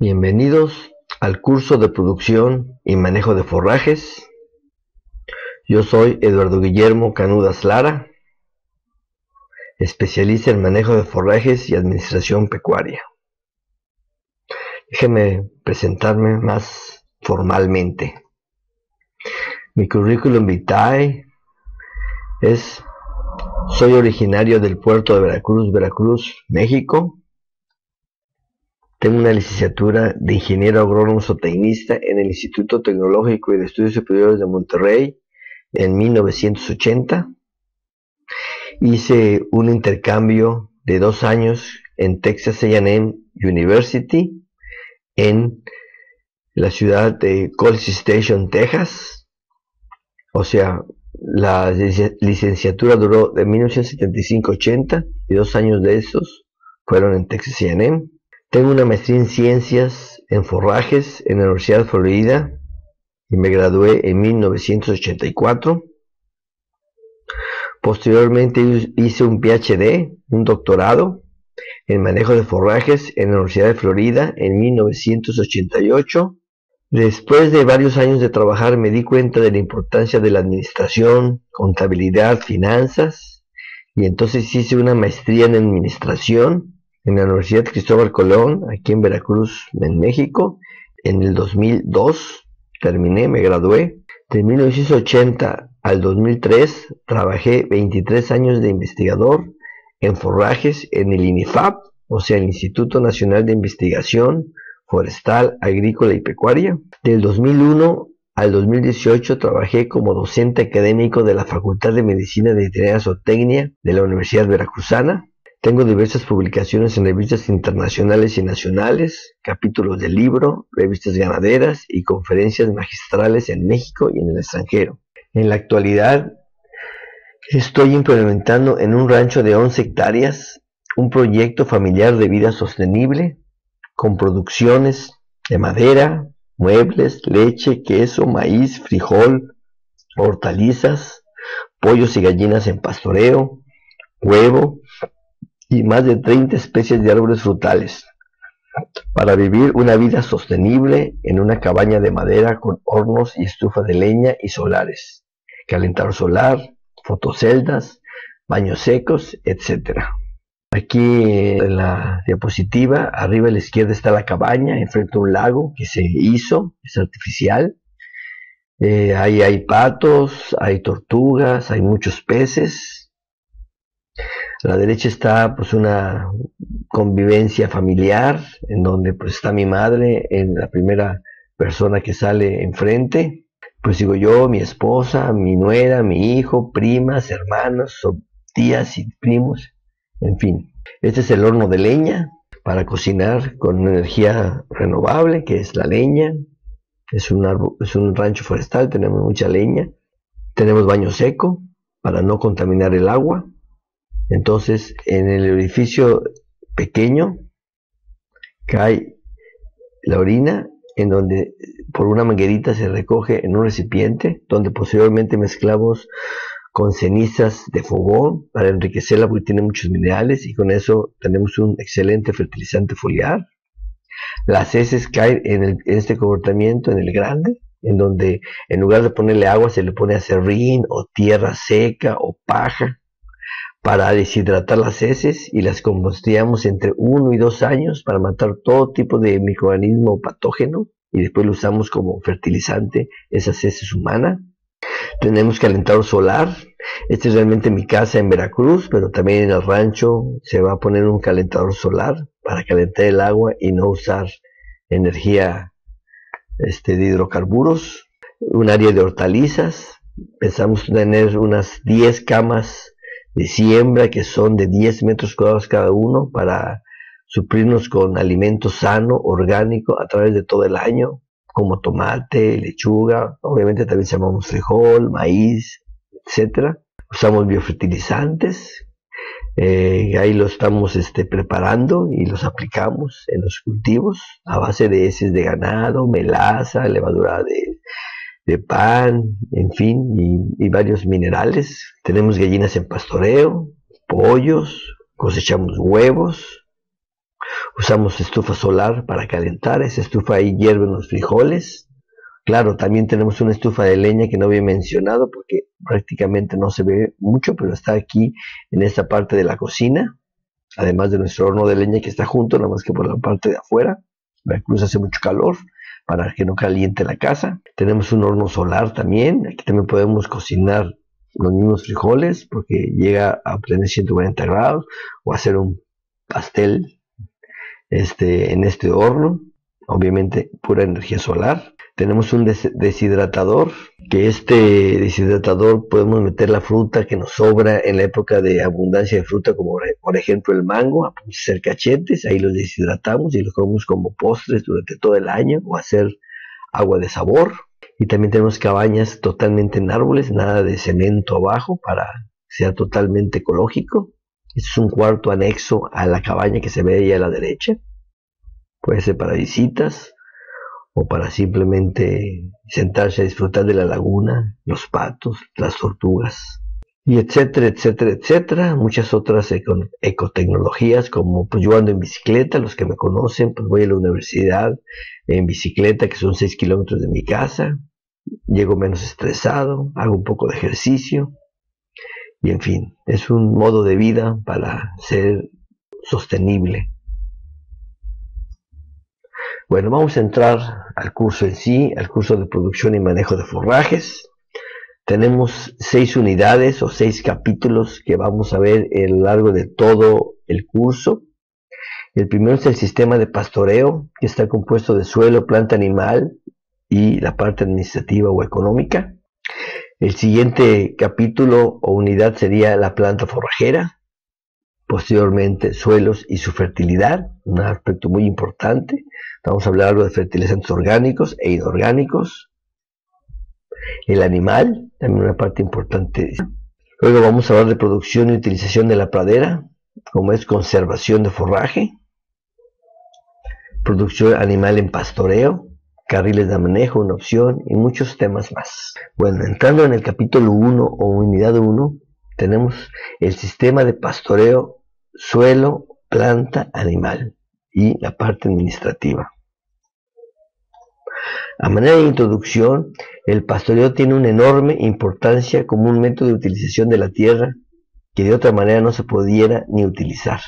Bienvenidos al curso de producción y manejo de forrajes. Yo soy Eduardo Guillermo Canudas Lara, especialista en manejo de forrajes y administración pecuaria. Déjenme presentarme más formalmente. Mi currículum vitae es: soy originario del puerto de Veracruz, México. Tengo una licenciatura de ingeniero agrónomo zootecnista en el Instituto Tecnológico y de Estudios Superiores de Monterrey en 1980. Hice un intercambio de 2 años en Texas A&M University en la ciudad de College Station, Texas. O sea, la licenciatura duró de 1975 a 80 y 2 años de esos fueron en Texas A&M. Tengo una maestría en ciencias en forrajes en la Universidad de Florida y me gradué en 1984. Posteriormente hice un PhD, un doctorado en manejo de forrajes en la Universidad de Florida en 1988. Después de varios años de trabajar me di cuenta de la importancia de la administración, contabilidad, finanzas, y entonces hice una maestría en administración en la Universidad Cristóbal Colón, aquí en Veracruz, en México. En el 2002 terminé, me gradué. De 1980 al 2003 trabajé 23 años de investigador en forrajes en el INIFAP, o sea, el Instituto Nacional de Investigación Forestal, Agrícola y Pecuaria. Del 2001 al 2018 trabajé como docente académico de la Facultad de Medicina de Veterinaria Zootecnia de la Universidad Veracruzana. Tengo diversas publicaciones en revistas internacionales y nacionales, capítulos de libro, revistas ganaderas y conferencias magistrales en México y en el extranjero. En la actualidad estoy implementando en un rancho de 11 hectáreas un proyecto familiar de vida sostenible con producciones de madera, muebles, leche, queso, maíz, frijol, hortalizas, pollos y gallinas en pastoreo, huevo y más de 30 especies de árboles frutales, para vivir una vida sostenible en una cabaña de madera con hornos y estufa de leña y solares, calentador solar, fotoceldas, baños secos, etc. Aquí en la diapositiva, arriba a la izquierda está la cabaña, enfrente a un lago que se hizo, es artificial. Ahí hay patos, hay tortugas, hay muchos peces. A la derecha está pues una convivencia familiar en donde pues está mi madre en la primera persona que sale enfrente. Pues digo yo, mi esposa, mi nuera, mi hijo, primas, hermanos, tías y primos, en fin. Este es el horno de leña para cocinar con energía renovable, que es la leña. Es un rancho forestal, tenemos mucha leña. Tenemos baño seco para no contaminar el agua. Entonces, en el orificio pequeño cae la orina, en donde por una manguerita se recoge en un recipiente, donde posteriormente mezclamos con cenizas de fogón para enriquecerla, porque tiene muchos minerales, y con eso tenemos un excelente fertilizante foliar. Las heces caen en este comportamiento, en el grande, en donde en lugar de ponerle agua se le pone acerrín o tierra seca o paja para deshidratar las heces, y las composteamos entre 1 y 2 años para matar todo tipo de microorganismo patógeno, y después lo usamos como fertilizante esas heces humanas. Tenemos calentador solar. Esta es realmente mi casa en Veracruz, pero también en el rancho se va a poner un calentador solar para calentar el agua y no usar energía de hidrocarburos. Un área de hortalizas. Pensamos tener unas 10 camas de siembra que son de 10 metros cuadrados cada uno para suplirnos con alimento sano, orgánico a través de todo el año, como tomate, lechuga, obviamente también llamamos frijol, maíz, etc. Usamos biofertilizantes, ahí lo estamos preparando y los aplicamos en los cultivos a base de heces de ganado, melaza, levadura de pan, en fin, y varios minerales. Tenemos gallinas en pastoreo, pollos, cosechamos huevos. Usamos estufa solar para calentar. Esa estufa ahí hierven los frijoles. Claro, también tenemos una estufa de leña que no había mencionado porque prácticamente no se ve mucho, pero está aquí en esta parte de la cocina, además de nuestro horno de leña que está junto, nada más que por la parte de afuera. Veracruz hace mucho calor para que no caliente la casa. Tenemos un horno solar también. Aquí también podemos cocinar los mismos frijoles porque llega a obtener 140 grados, o hacer un pastel en este horno, obviamente pura energía solar. Tenemos un deshidratador, que este deshidratador podemos meter la fruta que nos sobra en la época de abundancia de fruta, como por ejemplo el mango, a hacer cachetes, ahí los deshidratamos y los comemos como postres durante todo el año, o hacer agua de sabor. Y también tenemos cabañas totalmente en árboles, nada de cemento abajo, para que sea totalmente ecológico. Este es un cuarto anexo a la cabaña que se ve ahí a la derecha. Puede ser para visitas o para simplemente sentarse a disfrutar de la laguna, los patos, las tortugas, y etcétera, etcétera, etcétera. Muchas otras ecotecnologías, como pues yo ando en bicicleta. Los que me conocen, pues voy a la universidad en bicicleta, que son 6 kilómetros de mi casa. Llego menos estresado, hago un poco de ejercicio, y en fin, es un modo de vida para ser sostenible. Bueno, vamos a entrar al curso en sí, al curso de producción y manejo de forrajes. Tenemos 6 unidades o 6 capítulos que vamos a ver a lo largo de todo el curso. El primero es el sistema de pastoreo, que está compuesto de suelo, planta animal y la parte administrativa o económica. El siguiente capítulo o unidad sería la planta forrajera. Posteriormente, suelos y su fertilidad, un aspecto muy importante. Vamos a hablar algo de fertilizantes orgánicos e inorgánicos. El animal, también una parte importante. Luego vamos a hablar de producción y utilización de la pradera, como es conservación de forraje, producción animal en pastoreo, carriles de manejo, una opción, y muchos temas más. Bueno, entrando en el capítulo 1 o unidad 1, tenemos el sistema de pastoreo, suelo, planta, animal y la parte administrativa. A manera de introducción, el pastoreo tiene una enorme importancia como un método de utilización de la tierra que de otra manera no se pudiera ni utilizar.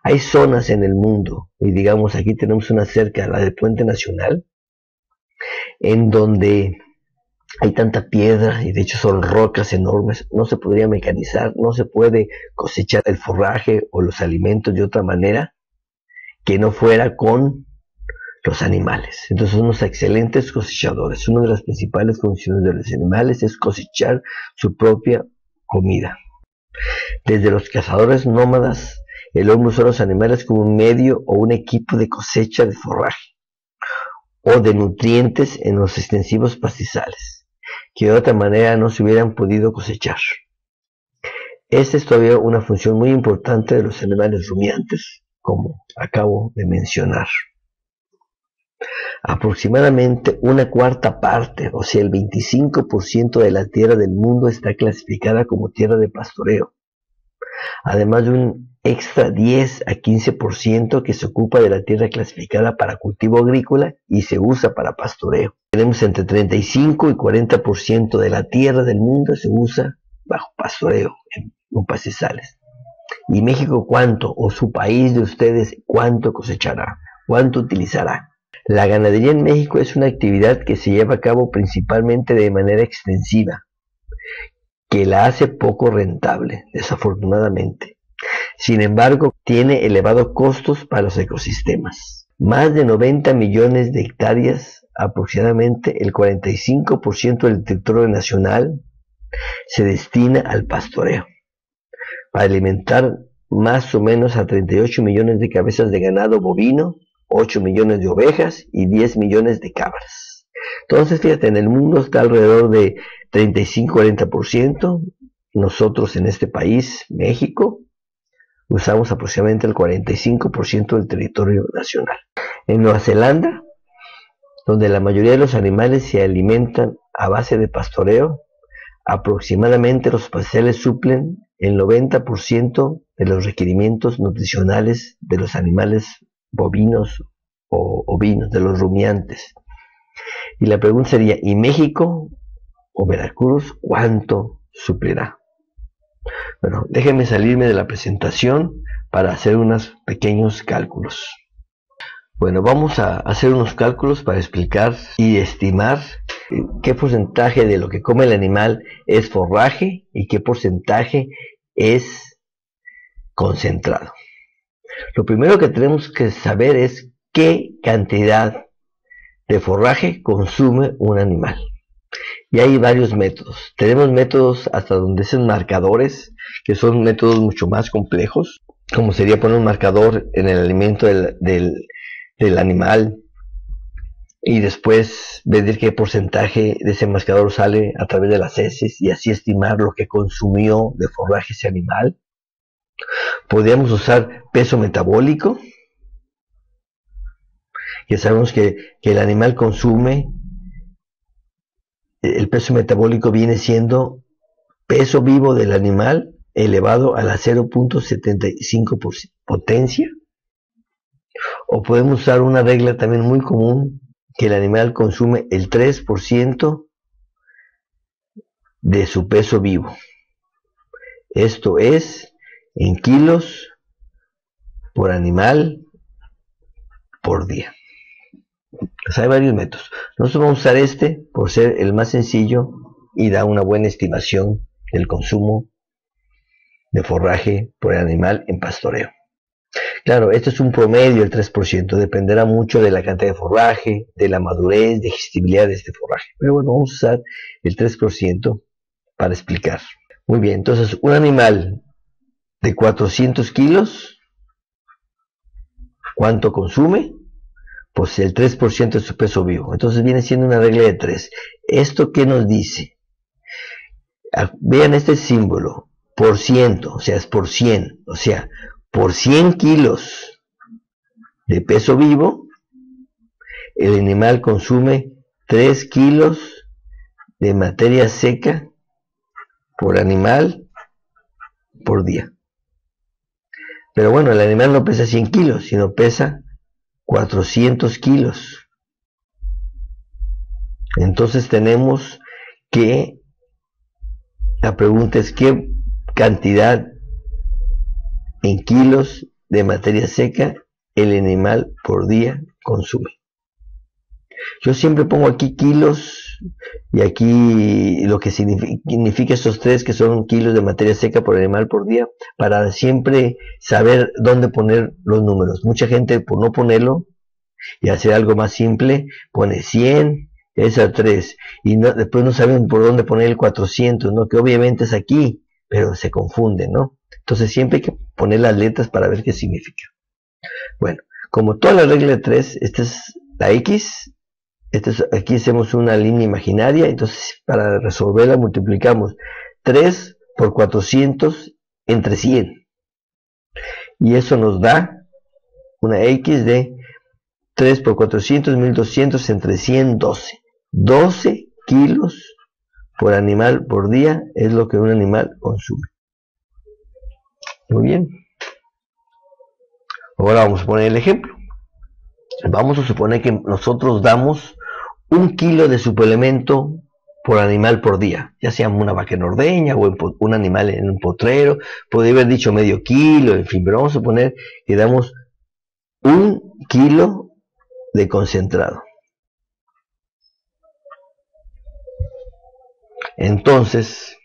Hay zonas en el mundo, y digamos aquí tenemos una cerca, la del Puente Nacional, en donde hay tanta piedra, y de hecho son rocas enormes, no se podría mecanizar, no se puede cosechar el forraje o los alimentos de otra manera que no fuera con los animales. Entonces son unos excelentes cosechadores. Una de las principales funciones de los animales es cosechar su propia comida. Desde los cazadores nómadas, el hombre usó a los animales como un medio o un equipo de cosecha de forraje o de nutrientes en los extensivos pastizales, que de otra manera no se hubieran podido cosechar. Esta es todavía una función muy importante de los animales rumiantes, como acabo de mencionar. Aproximadamente una cuarta parte, o sea el 25% de la tierra del mundo está clasificada como tierra de pastoreo, además de un extra 10 a 15% que se ocupa de la tierra clasificada para cultivo agrícola y se usa para pastoreo. Tenemos entre 35 y 40% de la tierra del mundo se usa bajo pastoreo, en pastizales. ¿Y México cuánto? O su país de ustedes, ¿cuánto cosechará? ¿Cuánto utilizará? La ganadería en México es una actividad que se lleva a cabo principalmente de manera extensiva, que la hace poco rentable, desafortunadamente. Sin embargo, tiene elevados costos para los ecosistemas. Más de 90 millones de hectáreas, aproximadamente el 45% del territorio nacional, se destina al pastoreo, para alimentar más o menos a 38 millones de cabezas de ganado bovino, 8 millones de ovejas y 10 millones de cabras. Entonces, fíjate, en el mundo está alrededor de 35-40%. Nosotros en este país, México, usamos aproximadamente el 45% del territorio nacional. En Nueva Zelanda, donde la mayoría de los animales se alimentan a base de pastoreo, aproximadamente los pastizales suplen el 90% de los requerimientos nutricionales de los animales bovinos o ovinos, de los rumiantes. Y la pregunta sería, ¿y México o Veracruz cuánto suplirá? Bueno, déjenme salirme de la presentación para hacer unos pequeños cálculos. Bueno, vamos a hacer unos cálculos para explicar y estimar qué porcentaje de lo que come el animal es forraje y qué porcentaje es concentrado. Lo primero que tenemos que saber es qué cantidad de forraje consume un animal. Y hay varios métodos. Tenemos métodos hasta donde son marcadores, que son métodos mucho más complejos, como sería poner un marcador en el alimento del animal y después medir qué porcentaje de ese marcador sale a través de las heces y así estimar lo que consumió de forraje ese animal. Podríamos usar peso metabólico, que sabemos que el animal consume. El peso metabólico viene siendo peso vivo del animal elevado a la 0.75 potencia. O podemos usar una regla también muy común, que el animal consume el 3% de su peso vivo. Esto es en kilos por animal por día. Pues hay varios métodos. Nosotros vamos a usar este por ser el más sencillo y da una buena estimación del consumo de forraje por el animal en pastoreo. Claro, esto es un promedio, el 3%, dependerá mucho de la cantidad de forraje, de la madurez, de digestibilidad de este forraje. Pero bueno, vamos a usar el 3% para explicar. Muy bien, entonces un animal de 400 kilos, ¿cuánto consume? Pues el 3% de su peso vivo. Entonces viene siendo una regla de 3. ¿Esto qué nos dice? Vean este símbolo, por ciento, o sea, es por 100. O sea, por 100 kilos de peso vivo, el animal consume 3 kilos de materia seca por animal por día. Pero bueno, el animal no pesa 100 kilos, sino pesa 400 kilos. Entonces tenemos que, la pregunta es qué cantidad en kilos de materia seca el animal por día consume. Yo siempre pongo aquí kilos y aquí lo que significa estos 3, que son kilos de materia seca por animal por día, para siempre saber dónde poner los números. Mucha gente, por no ponerlo y hacer algo más simple, pone 100, es a 3, y después no saben por dónde poner el 400, ¿no? Que obviamente es aquí, pero se confunden, ¿no? Entonces siempre hay que poner las letras para ver qué significa. Bueno, como toda la regla de 3, esta es la X. Aquí hacemos una línea imaginaria, entonces para resolverla multiplicamos 3 por 400 entre 100. Y eso nos da una X de 3 por 400, 1200 entre 100, 12. 12 kilos por animal por día es lo que un animal consume. Muy bien. Ahora vamos a poner el ejemplo. Vamos a suponer que nosotros damos 1 kilo de suplemento por animal por día, ya sea una vaca en ordeña o un animal en un potrero. Podría haber dicho medio kilo, en fin, pero vamos a suponer que damos 1 kilo de concentrado. Entonces,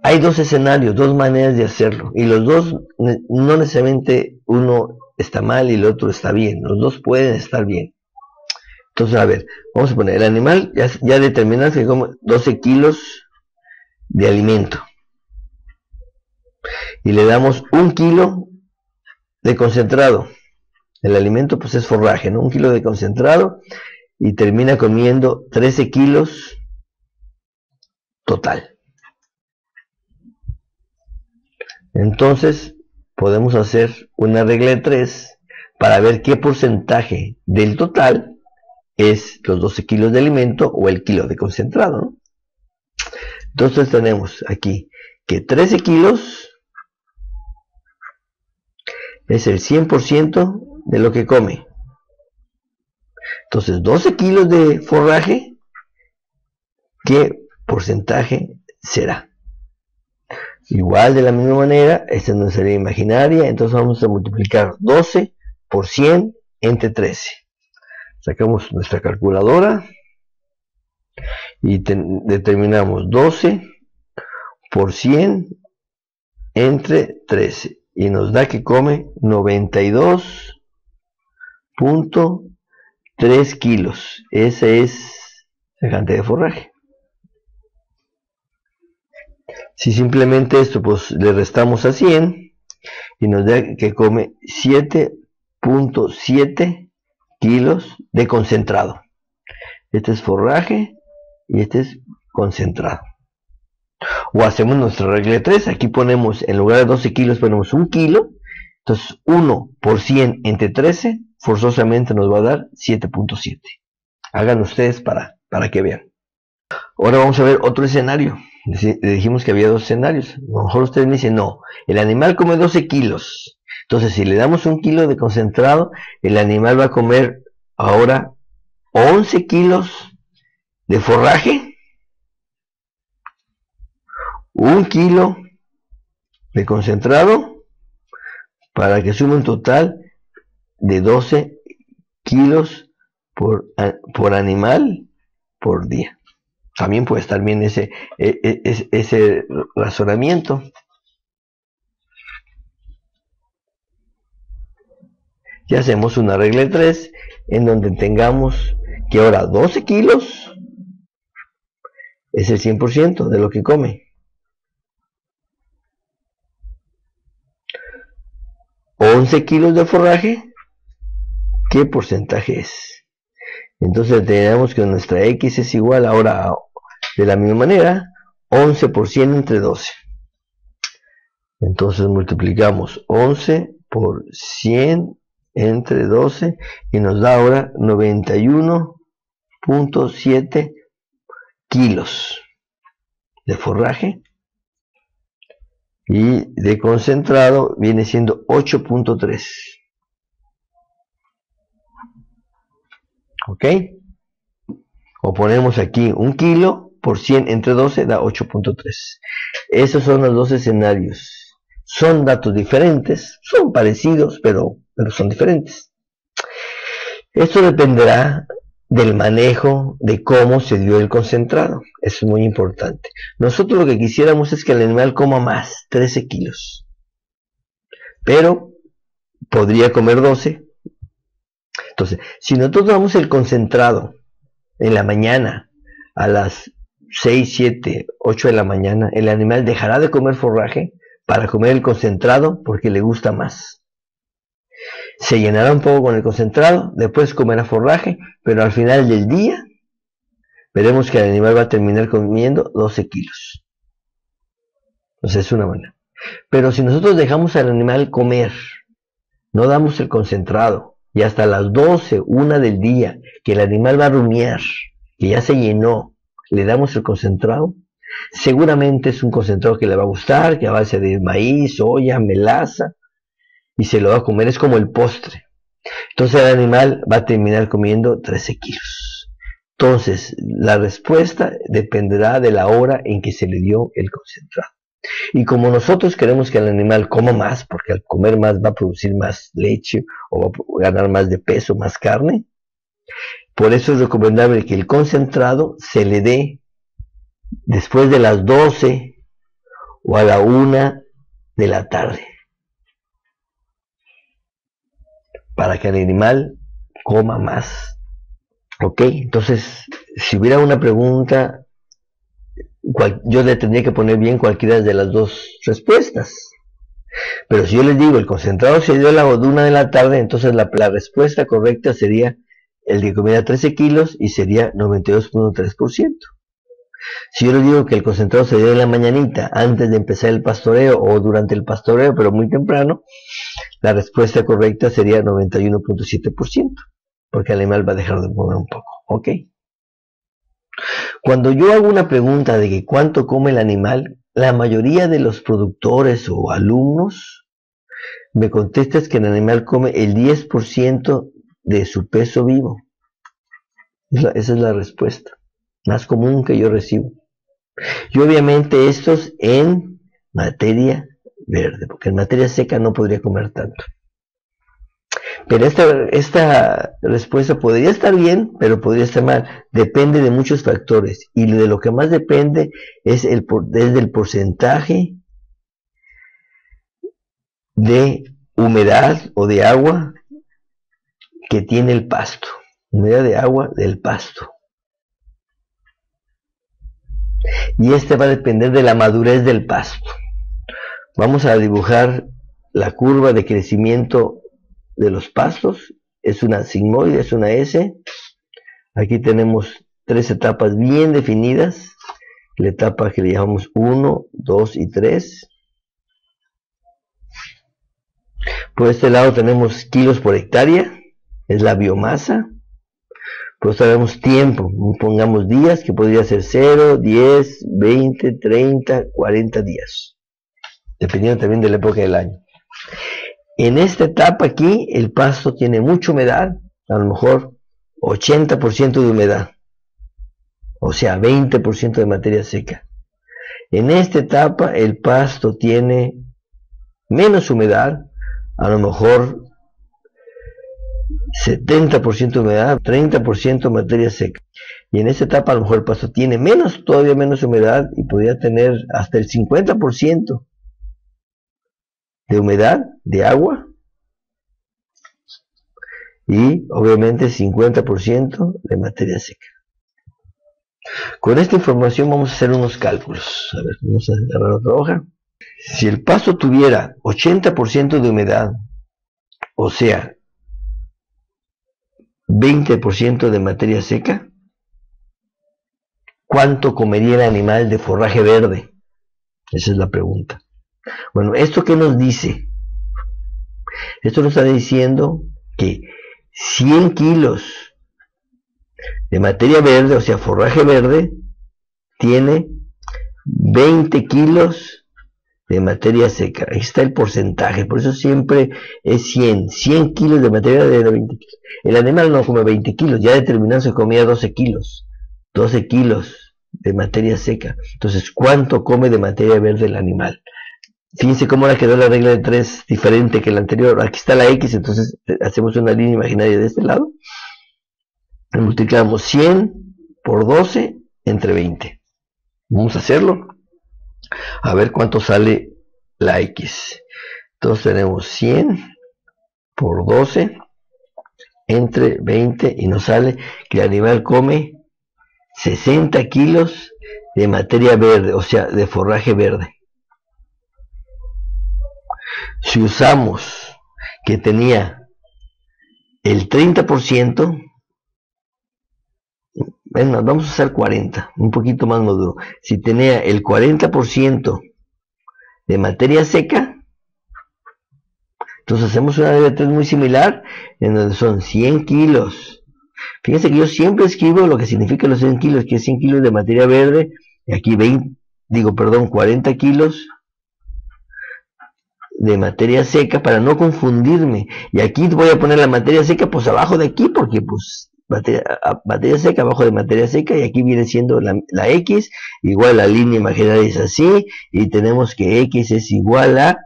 hay dos escenarios, dos maneras de hacerlo, y los dos, no necesariamente uno está mal y el otro está bien, los dos pueden estar bien. Entonces, a ver, vamos a poner el animal, ya determinamos que come 12 kilos de alimento, y le damos 1 kilo de concentrado. El alimento pues es forraje, ¿no? 1 kilo de concentrado, y termina comiendo 13 kilos total. Entonces podemos hacer una regla de 3 para ver qué porcentaje del total es los 12 kilos de alimento o el kilo de concentrado, ¿no? Entonces tenemos aquí que 13 kilos es el 100% de lo que come. Entonces, 12 kilos de forraje, ¿qué porcentaje será? Igual, de la misma manera, esta es nuestra serie imaginaria, entonces vamos a multiplicar 12 por 100 entre 13. Sacamos nuestra calculadora y determinamos 12 por 100 entre 13. Y nos da que come 92.3 kilos. Esa es la cantidad de forraje. Si simplemente esto pues le restamos a 100 y nos da que come 7.7 kilos de concentrado. Este es forraje y este es concentrado. O hacemos nuestra regla de 3. Aquí ponemos, en lugar de 12 kilos, ponemos 1 kilo. Entonces 1 por 100 entre 13 forzosamente nos va a dar 7.7. Hagan ustedes para que vean. Ahora vamos a ver otro escenario. Le dijimos que había dos escenarios. A lo mejor ustedes me dicen, no, el animal come 12 kilos. Entonces, si le damos 1 kilo de concentrado, el animal va a comer ahora 11 kilos de forraje, 1 kilo de concentrado, para que sume un total de 12 kilos por animal por día. También puede estar bien ese razonamiento. Ya hacemos una regla de 3 en donde tengamos que ahora 12 kilos es el 100% de lo que come. 11 kilos de forraje, ¿qué porcentaje es? Entonces tenemos que nuestra X es igual ahora de la misma manera 11 por 100 entre 12. Entonces multiplicamos 11 por 100 entre 12 y nos da ahora 91.7 kilos de forraje, y de concentrado viene siendo 8.3. ¿Ok? O ponemos aquí 1 kilo por 100 entre 12 da 8.3. Esos son los dos escenarios. Son datos diferentes, son parecidos, pero son diferentes. Esto dependerá del manejo, de cómo se dio el concentrado. Eso es muy importante. Nosotros lo que quisiéramos es que el animal coma más, 13 kilos. Pero podría comer 12. Entonces, si nosotros damos el concentrado en la mañana, a las 6, 7, 8 de la mañana, el animal dejará de comer forraje para comer el concentrado porque le gusta más. Se llenará un poco con el concentrado, después comerá forraje, pero al final del día veremos que el animal va a terminar comiendo 12 kilos. Entonces es una buena. Pero si nosotros dejamos al animal comer, no damos el concentrado, y hasta las 12, 1 del día, que el animal va a rumiar, que ya se llenó, le damos el concentrado, seguramente es un concentrado que le va a gustar, que a base de maíz, soya, melaza, y se lo va a comer, es como el postre. Entonces el animal va a terminar comiendo 13 kilos. Entonces la respuesta dependerá de la hora en que se le dio el concentrado. Y como nosotros queremos que el animal coma más, porque al comer más va a producir más leche o va a ganar más de peso, más carne, por eso es recomendable que el concentrado se le dé después de las 12 o a la 1 de la tarde, para que el animal coma más. Ok, entonces si hubiera una pregunta, yo le tendría que poner bien cualquiera de las dos respuestas. Pero si yo les digo el concentrado se dio a la 1 de la tarde, entonces la respuesta correcta sería el que comiera 13 kilos y sería 92.3%. Si yo les digo que el concentrado se dio en la mañanita antes de empezar el pastoreo o durante el pastoreo, pero muy temprano, la respuesta correcta sería 91.7%, porque el animal va a dejar de comer un poco. ¿Ok? Cuando yo hago una pregunta de que cuánto come el animal, la mayoría de los productores o alumnos Me contestas que el animal come el 10% de su peso vivo. Esa es la respuesta más común que yo recibo. Y obviamente estos en materia verde, porque en materia seca no podría comer tanto. Pero esta respuesta podría estar bien, pero podría estar mal. Depende de muchos factores. Y de lo que más depende es del porcentaje de humedad o de agua que tiene el pasto. Humedad de agua del pasto. Y este va a depender de la madurez del pasto. Vamos a dibujar la curva de crecimiento de los pastos. Es una sigmoide, es una S. Aquí tenemos 3 etapas bien definidas. La etapa que le llamamos 1, 2 y 3. Por este lado tenemos kilos por hectárea, es la biomasa. Por eso tenemos tiempo, pongamos días, que podría ser 0, 10, 20, 30, 40 días, dependiendo también de la época del año. En esta etapa aquí, el pasto tiene mucha humedad, a lo mejor 80% de humedad, o sea, 20% de materia seca. En esta etapa, el pasto tiene menos humedad, a lo mejor 70% de humedad, 30% de materia seca. Y en esta etapa a lo mejor el pasto tiene todavía menos humedad y podría tener hasta el 50% de humedad, de agua, y obviamente 50% de materia seca. Con esta información vamos a hacer unos cálculos. A ver, vamos a agarrar otra hoja. Si el pasto tuviera 80% de humedad, o sea, 20% de materia seca, ¿cuánto comería el animal de forraje verde? Esa es la pregunta. Bueno, ¿esto qué nos dice? Esto nos está diciendo que 100 kilos de materia verde, o sea, forraje verde, tiene 20 kilos de materia seca. Ahí está el porcentaje, por eso siempre es 100 kilos de materia verde, 20 kilos. El animal no come 20 kilos, ya determinado se comía 12 kilos de materia seca. Entonces, ¿cuánto come de materia verde el animal? Fíjense cómo ahora quedó la regla de 3 diferente que la anterior. Aquí está la X, entonces hacemos una línea imaginaria de este lado. Multiplicamos 100 por 12 entre 20. Vamos a hacerlo. A ver cuánto sale la X. Entonces tenemos 100 por 12 entre 20 y nos sale que el animal come 60 kilos de materia verde, o sea, de forraje verde. Si usamos que tenía el 30%, bueno, vamos a usar 40, un poquito más maduro. Si tenía el 40% de materia seca, entonces hacemos una regla de 3 muy similar, en donde son 100 kilos. Fíjense que yo siempre escribo lo que significa los 100 kilos, que es 100 kilos de materia verde, y aquí 40 kilos de materia seca para no confundirme. Y aquí voy a poner la materia seca pues abajo de aquí, porque pues materia seca abajo de materia seca, y aquí viene siendo la X, igual la línea imaginaria es así, y tenemos que X es igual a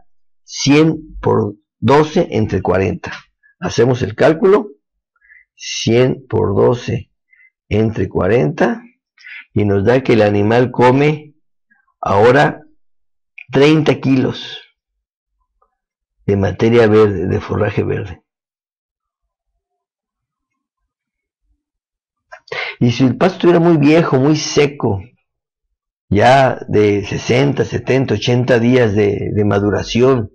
100 por 12 entre 40. Hacemos el cálculo, 100 por 12 entre 40, y nos da que el animal come ahora 30 kilos de materia verde, de forraje verde. Y si el pasto estuviera muy viejo, muy seco, ya de 60, 70, 80 días de maduración,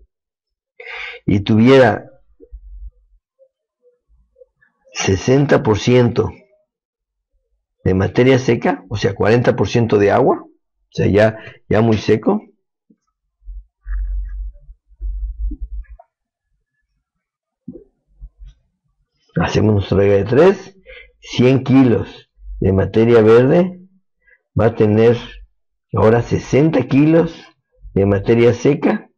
y tuviera 60% de materia seca, o sea, 40% de agua, o sea, ya muy seco, hacemos nuestra regla de 3, 100 kilos de materia verde va a tener ahora 60 kilos de materia seca,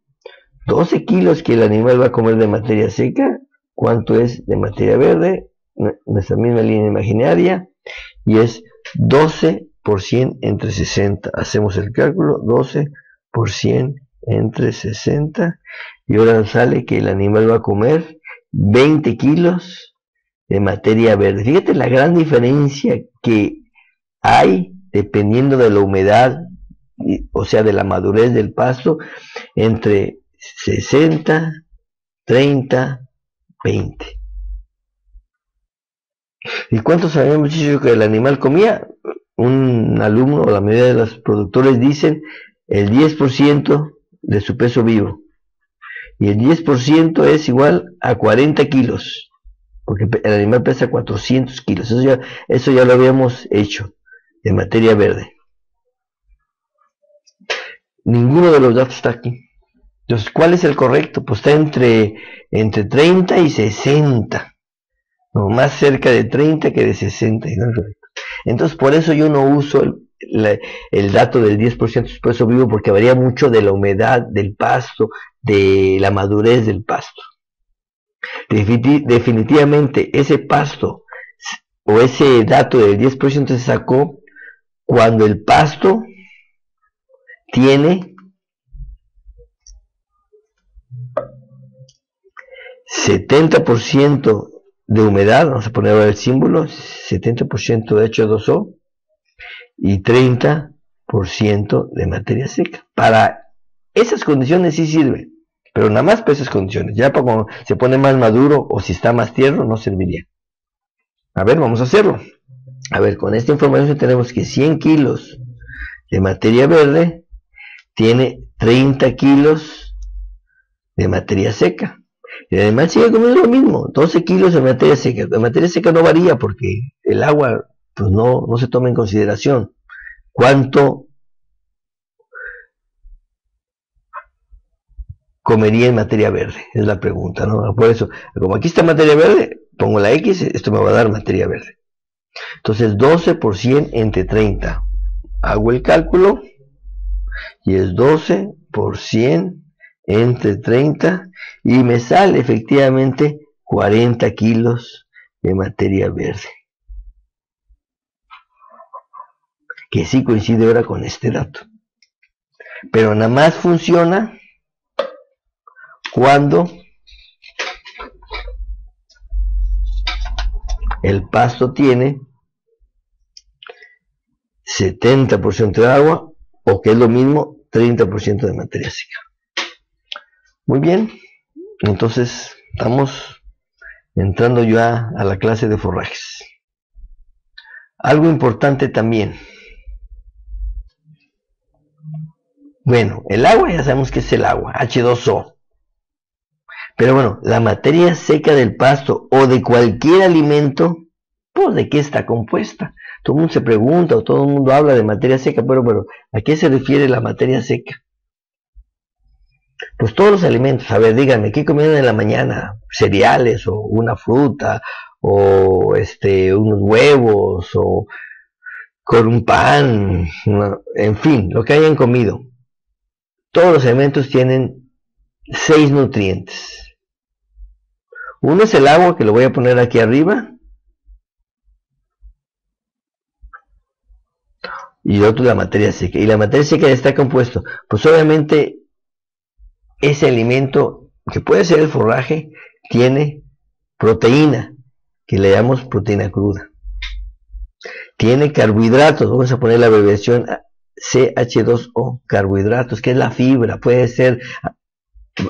12 kilos que el animal va a comer de materia seca, ¿cuánto es de materia verde? Nuestra misma línea imaginaria, y es 12 por 100 entre 60. Hacemos el cálculo, 12 por 100 entre 60, y ahora nos sale que el animal va a comer 20 kilos de materia verde. Fíjate la gran diferencia que hay dependiendo de la humedad, o sea, de la madurez del pasto, entre 60, 30, 20. ¿Y cuánto sabíamos muchachos que el animal comía? Un alumno o la mayoría de los productores dicen el 10% de su peso vivo. Y el 10% es igual a 40 kilos. Porque el animal pesa 400 kilos. Eso ya lo habíamos hecho de materia verde. Ninguno de los datos está aquí. Entonces, ¿cuál es el correcto? Pues está entre 30 y 60. No, más cerca de 30 que de 60. Entonces, por eso yo no uso el dato del 10% de su peso vivo, porque varía mucho de la humedad del pasto, de la madurez del pasto. Definitivamente, ese pasto o ese dato del 10% se sacó cuando el pasto tiene 70% de humedad, vamos a poner ahora el símbolo, 70% de H2O y 30% de materia seca. Para esas condiciones sí sirve, pero nada más para esas condiciones. Ya para cuando se pone más maduro o si está más tierno no serviría. A ver, vamos a hacerlo. A ver, con esta información tenemos que 100 kilos de materia verde tiene 30 kilos de materia seca. Y además sigue comiendo lo mismo, 12 kilos de materia seca. La materia seca no varía porque el agua pues no se toma en consideración. ¿Cuánto comería en materia verde? Es la pregunta, ¿no? Por eso, como aquí está materia verde, pongo la X, esto me va a dar materia verde. Entonces 12 por 100 entre 30. Hago el cálculo y es 12 por 100 entre 30 y me sale efectivamente 40 kilos de materia verde, que sí coincide ahora con este dato, pero nada más funciona cuando el pasto tiene 70% de agua, o que es lo mismo, 30% de materia seca. Muy bien, entonces estamos entrando ya a la clase de forrajes. Algo importante también. Bueno, el agua ya sabemos que es el agua, H2O. Pero bueno, la materia seca del pasto o de cualquier alimento, pues ¿de qué está compuesta? Todo el mundo se pregunta o todo el mundo habla de materia seca, pero ¿a qué se refiere la materia seca? Pues todos los alimentos. A ver, díganme, ¿qué comieron en la mañana? Cereales o una fruta o unos huevos o con un pan, en fin, lo que hayan comido. Todos los alimentos tienen 6 nutrientes. Uno es el agua, que lo voy a poner aquí arriba, y otro la materia seca. Y la materia seca está compuesto, pues obviamente ese alimento, que puede ser el forraje, tiene proteína, que le llamamos proteína cruda. Tiene carbohidratos, vamos a poner la abreviación CH2O, carbohidratos, que es la fibra, puede ser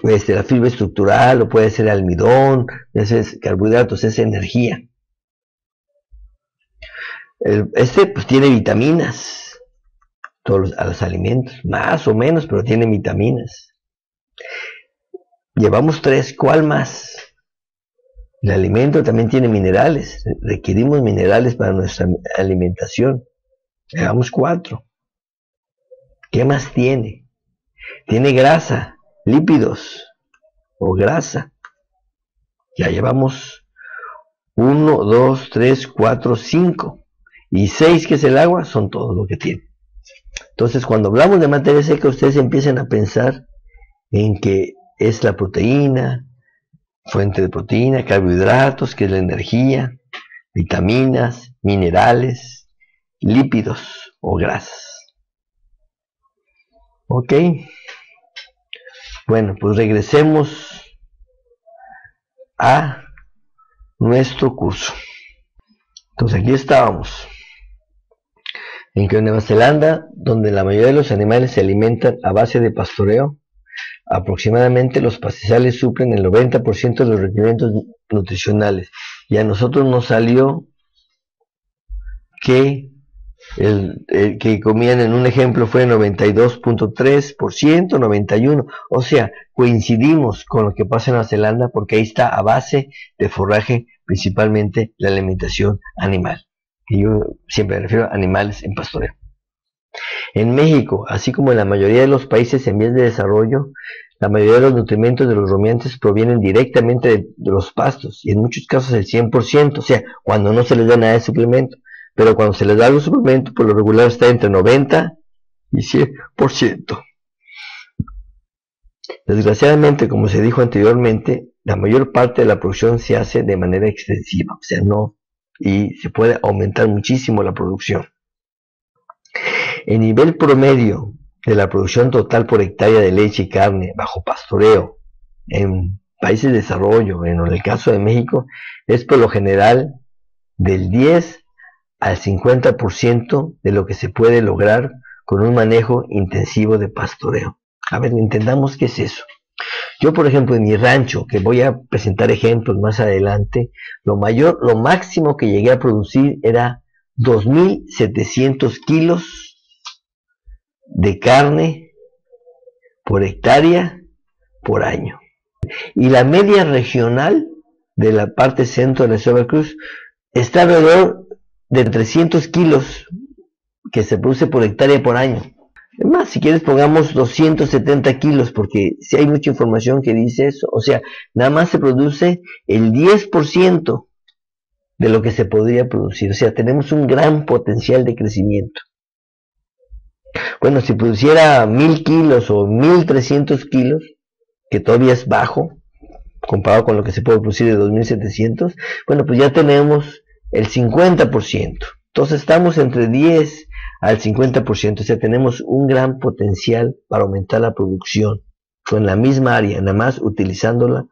la fibra estructural o puede ser almidón, ese es carbohidratos, es energía. Pues tiene vitaminas, todos los alimentos, más o menos, pero tiene vitaminas. Llevamos 3, ¿cuál más? El alimento también tiene minerales, requerimos minerales para nuestra alimentación. Llevamos 4. ¿Qué más tiene? Tiene grasa, lípidos o grasa. Ya llevamos 1, 2, 3, 4, 5. Y 6, que es el agua, son todo lo que tiene. Entonces, cuando hablamos de materia seca, ustedes empiezan a pensar en que es la proteína, fuente de proteína, carbohidratos, que es la energía, vitaminas, minerales, lípidos o grasas. Ok. Bueno, pues regresemos a nuestro curso. Entonces aquí estábamos. En que Nueva Zelanda, donde la mayoría de los animales se alimentan a base de pastoreo, aproximadamente los pastizales suplen el 90% de los requerimientos nutricionales. Y a nosotros nos salió que el que comían en un ejemplo fue 92.3%, 91%. O sea, coincidimos con lo que pasa en Nueva Zelanda porque ahí está a base de forraje, principalmente la alimentación animal. Y yo siempre me refiero a animales en pastoreo. En México, así como en la mayoría de los países en vías de desarrollo, la mayoría de los nutrimentos de los rumiantes provienen directamente de los pastos, y en muchos casos el 100%, o sea, cuando no se les da nada de suplemento, pero cuando se les da algún suplemento, por lo regular está entre 90 y 100%. Desgraciadamente, como se dijo anteriormente, la mayor parte de la producción se hace de manera extensiva, o sea, no, y se puede aumentar muchísimo la producción. El nivel promedio de la producción total por hectárea de leche y carne bajo pastoreo en países de desarrollo, en el caso de México, es por lo general del 10 al 50% de lo que se puede lograr con un manejo intensivo de pastoreo. A ver, entendamos qué es eso. Yo, por ejemplo, en mi rancho, que voy a presentar ejemplos más adelante, lo máximo que llegué a producir era 2.700 kilos de carne por hectárea por año. Y la media regional de la parte centro de la Ciudad de Veracruz está alrededor de 300 kilos que se produce por hectárea por año. Es más, si quieres pongamos 270 kilos, porque si hay mucha información que dice eso, o sea, nada más se produce el 10% de lo que se podría producir, o sea, tenemos un gran potencial de crecimiento. Bueno, si produciera 1.000 kilos o 1.300 kilos, que todavía es bajo, comparado con lo que se puede producir de 2.700, bueno, pues ya tenemos el 50%. Entonces estamos entre 10 al 50%, o sea, tenemos un gran potencial para aumentar la producción con la misma área, nada más utilizándola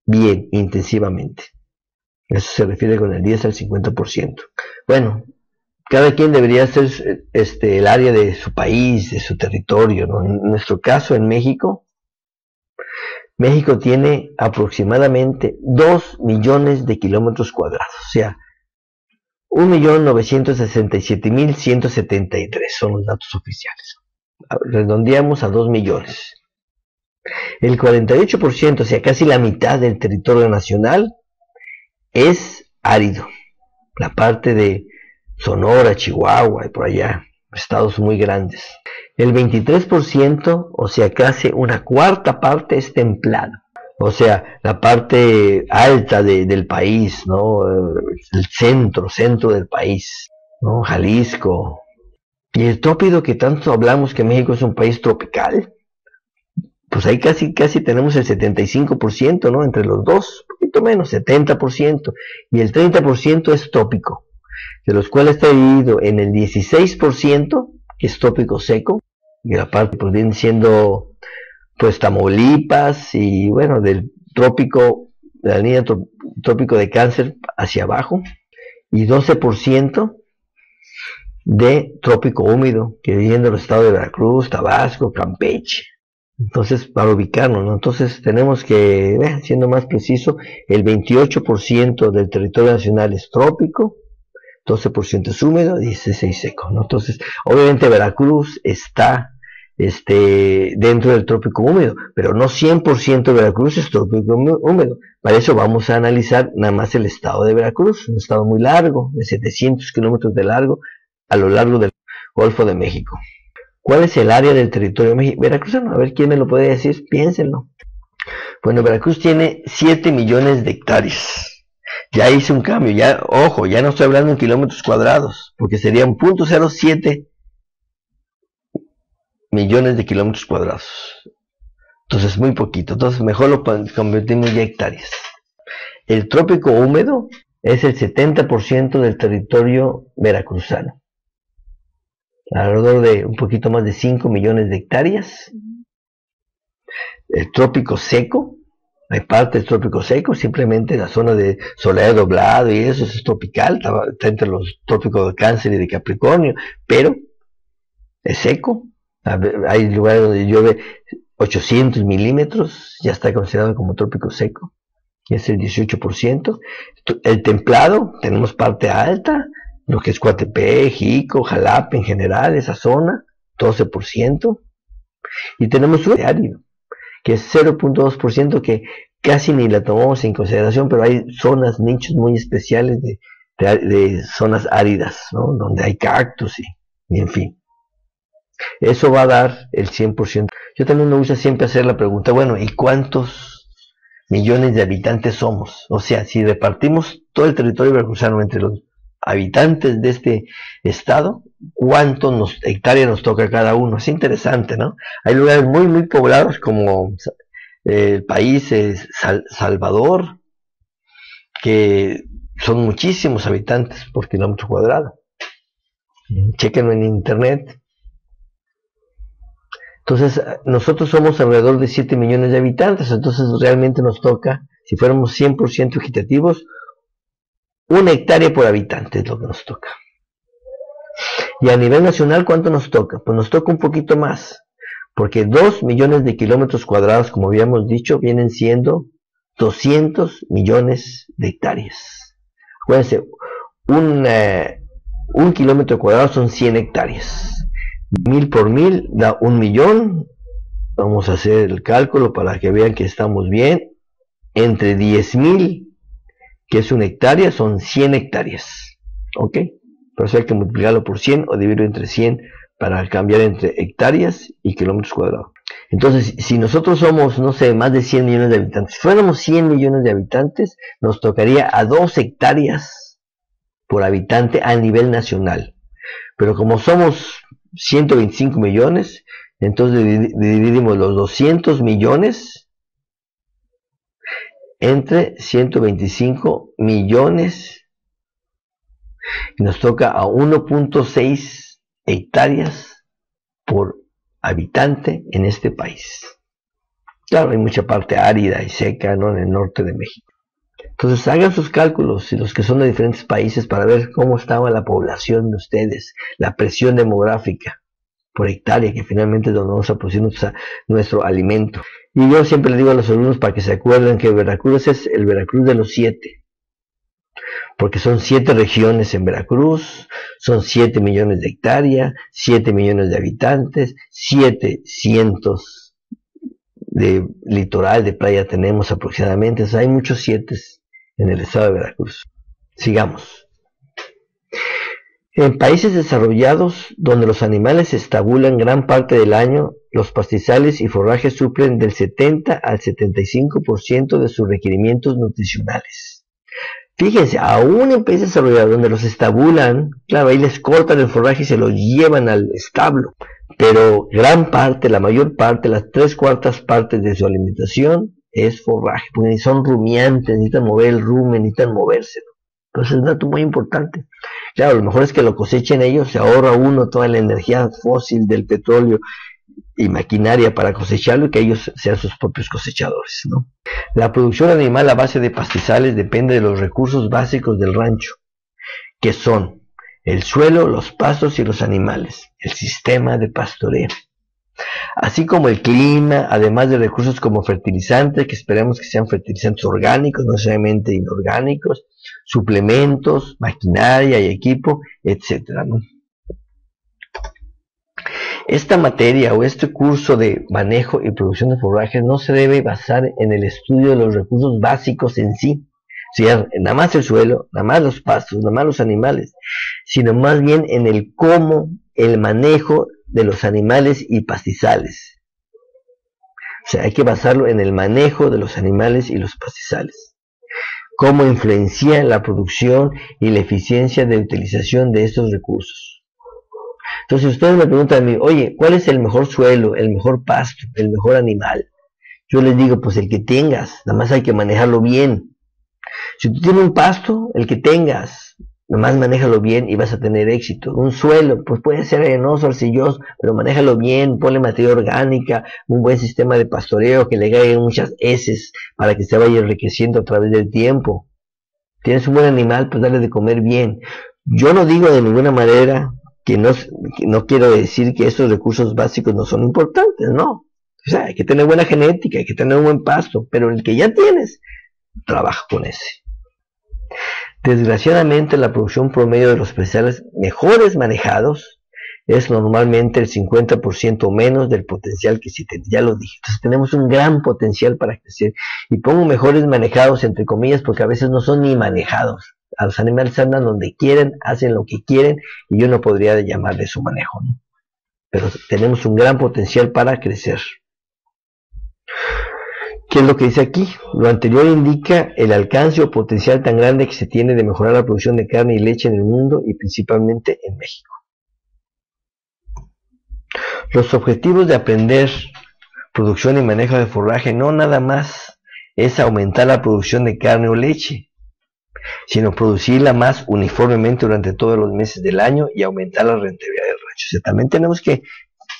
bien, intensivamente. Eso se refiere con el 10 al 50%. Bueno, cada quien debería hacer el área de su país, de su territorio, ¿no? En nuestro caso, en México, México tiene aproximadamente 2 millones de kilómetros cuadrados, o sea, 1.967.173 son los datos oficiales. Redondeamos a 2 millones. El 48%, o sea, casi la mitad del territorio nacional, es árido. La parte de Sonora, Chihuahua y por allá, estados muy grandes. El 23%, o sea, casi una cuarta parte, es templado. O sea, la parte alta del país, ¿no? El centro del país, ¿no? Jalisco. Y el trópico que tanto hablamos que México es un país tropical, pues ahí casi tenemos el 75%, ¿no? Entre los dos, un poquito menos, 70%. Y el 30% es trópico, de los cuales está dividido en el 16%, que es trópico seco, y la parte pues viene siendo pues Tamaulipas y bueno, del trópico, de la línea trópico de Cáncer hacia abajo, y 12% de trópico húmedo, que viene del estado de Veracruz, Tabasco, Campeche. Entonces, para ubicarnos, ¿no? Entonces tenemos que, siendo más preciso, el 28% del territorio nacional es trópico, 12% es húmedo, 16% seco, ¿no? Entonces, obviamente Veracruz está dentro del trópico húmedo, pero no 100% de Veracruz es trópico húmedo. Para eso vamos a analizar nada más el estado de Veracruz, un estado muy largo, de 700 kilómetros de largo, a lo largo del Golfo de México. ¿Cuál es el área del territorio veracruzano? A ver, ¿quién me lo puede decir? Piénsenlo. Bueno, Veracruz tiene 7 millones de hectáreas. Ya hice un cambio, ya, ojo, ya no estoy hablando en kilómetros cuadrados, porque serían 0.07 millones de kilómetros cuadrados. Entonces muy poquito, entonces mejor lo convertimos ya hectáreas. El trópico húmedo es el 70% del territorio veracruzano, alrededor de un poquito más de 5 millones de hectáreas. El trópico seco, hay parte del trópico seco, simplemente la zona de Soledad Doblado y eso es tropical, está entre los trópicos de Cáncer y de Capricornio, pero es seco. Hay lugares donde llueve 800 milímetros, ya está considerado como trópico seco, y es el 18%. El templado, tenemos parte alta, lo que es Coatepec, Jico, Jalapa en general, esa zona, 12%. Y tenemos un árido, que es 0.2%, que casi ni la tomamos en consideración, pero hay zonas, nichos muy especiales de zonas áridas, ¿no? Donde hay cactus y en fin. Eso va a dar el 100%. Yo también me gusta siempre hacer la pregunta, bueno, ¿y cuántos millones de habitantes somos? O sea, si repartimos todo el territorio veracruzano entre los habitantes de este estado, ¿cuántos hectáreas nos toca cada uno? Es interesante, ¿no? Hay lugares muy, muy poblados como el país Salvador, que son muchísimos habitantes por kilómetro cuadrado. Chequenlo en internet. Entonces, nosotros somos alrededor de 7 millones de habitantes, entonces realmente nos toca, si fuéramos 100% equitativos, 1 hectárea por habitante es lo que nos toca. Y a nivel nacional, ¿cuánto nos toca? Pues nos toca un poquito más, porque 2 millones de kilómetros cuadrados, como habíamos dicho, vienen siendo 200 millones de hectáreas. Acuérdense, un kilómetro cuadrado son 100 hectáreas. 1000 por 1000 da 1 millón. Vamos a hacer el cálculo para que vean que estamos bien. Entre 10,000, que es 1 hectárea, son 100 hectáreas. ¿Ok? Por eso hay que multiplicarlo por 100 o dividirlo entre 100 para cambiar entre hectáreas y kilómetros cuadrados. Entonces, si nosotros somos, no sé, más de 100 millones de habitantes, si fuéramos 100 millones de habitantes, nos tocaría a 2 hectáreas por habitante a nivel nacional. Pero como somos 125 millones, entonces dividimos los 200 millones entre 125 millones y nos toca a 1.6 hectáreas por habitante en este país. Claro, hay mucha parte árida y seca, ¿no?, en el norte de México. Entonces hagan sus cálculos, y los que son de diferentes países, para ver cómo estaba la población de ustedes, la presión demográfica por hectárea, que finalmente es donde vamos a producir nuestro alimento. Y yo siempre le digo a los alumnos para que se acuerden que Veracruz es el Veracruz de los 7, porque son 7 regiones en Veracruz, son 7 millones de hectáreas, 7 millones de habitantes, 700 de litoral, de playa tenemos aproximadamente. O sea, hay muchos 7 en el estado de Veracruz. Sigamos. En países desarrollados, donde los animales se estabulan gran parte del año, los pastizales y forrajes suplen del 70 al 75% de sus requerimientos nutricionales. Fíjense, aún en países desarrollados donde los estabulan, claro, ahí les cortan el forraje y se lo llevan al establo, pero gran parte, la mayor parte, las 3/4 partes de su alimentación es forraje, porque son rumiantes, necesitan mover el rumen, necesitan moverse. Entonces es un dato muy importante. Claro, lo mejor es que lo cosechen ellos, se ahorra uno toda la energía fósil del petróleo y maquinaria para cosecharlo, y que ellos sean sus propios cosechadores, ¿no? La producción animal a base de pastizales depende de los recursos básicos del rancho, que son el suelo, los pastos y los animales, el sistema de pastoreo, así como el clima, además de recursos como fertilizantes, que esperemos que sean fertilizantes orgánicos, no necesariamente inorgánicos, suplementos, maquinaria y equipo, etcétera, ¿no? Esta materia o este curso de manejo y producción de forrajes no se debe basar en el estudio de los recursos básicos en sí, o sea, nada más el suelo, nada más los pastos, nada más los animales, sino más bien en el cómo, el manejo de los animales y pastizales. O sea, hay que basarlo en el manejo de los animales y los pastizales. Cómo influencia la producción y la eficiencia de utilización de estos recursos. Entonces ustedes me preguntan a mí, oye, ¿cuál es el mejor suelo, el mejor pasto, el mejor animal? Yo les digo, pues el que tengas, nada más hay que manejarlo bien. Si tú tienes un pasto, el que tengas, nada más manéjalo bien y vas a tener éxito. Un suelo, pues puede ser arenoso, arcilloso, pero manéjalo bien, ponle materia orgánica, un buen sistema de pastoreo que le caigan muchas heces para que se vaya enriqueciendo a través del tiempo. Tienes un buen animal, pues dale de comer bien. Yo no digo de ninguna manera que no quiero decir que esos recursos básicos no son importantes, no. O sea, hay que tener buena genética, hay que tener un buen pasto, pero el que ya tienes, trabaja con ese. Desgraciadamente, la producción promedio de los pastizales mejores manejados es normalmente el 50% menos del potencial que sí tiene. Ya lo dije. Entonces tenemos un gran potencial para crecer. Y pongo mejores manejados entre comillas porque a veces no son ni manejados. A los animales andan donde quieren, hacen lo que quieren y yo no podría llamarle su manejo, ¿no? Pero tenemos un gran potencial para crecer. ¿Qué es lo que dice aquí? Lo anterior indica el alcance o potencial tan grande que se tiene de mejorar la producción de carne y leche en el mundo y principalmente en México. Los objetivos de aprender producción y manejo de forraje no nada más es aumentar la producción de carne o leche, sino producirla más uniformemente durante todos los meses del año y aumentar la rentabilidad del rancho. O sea, también tenemos que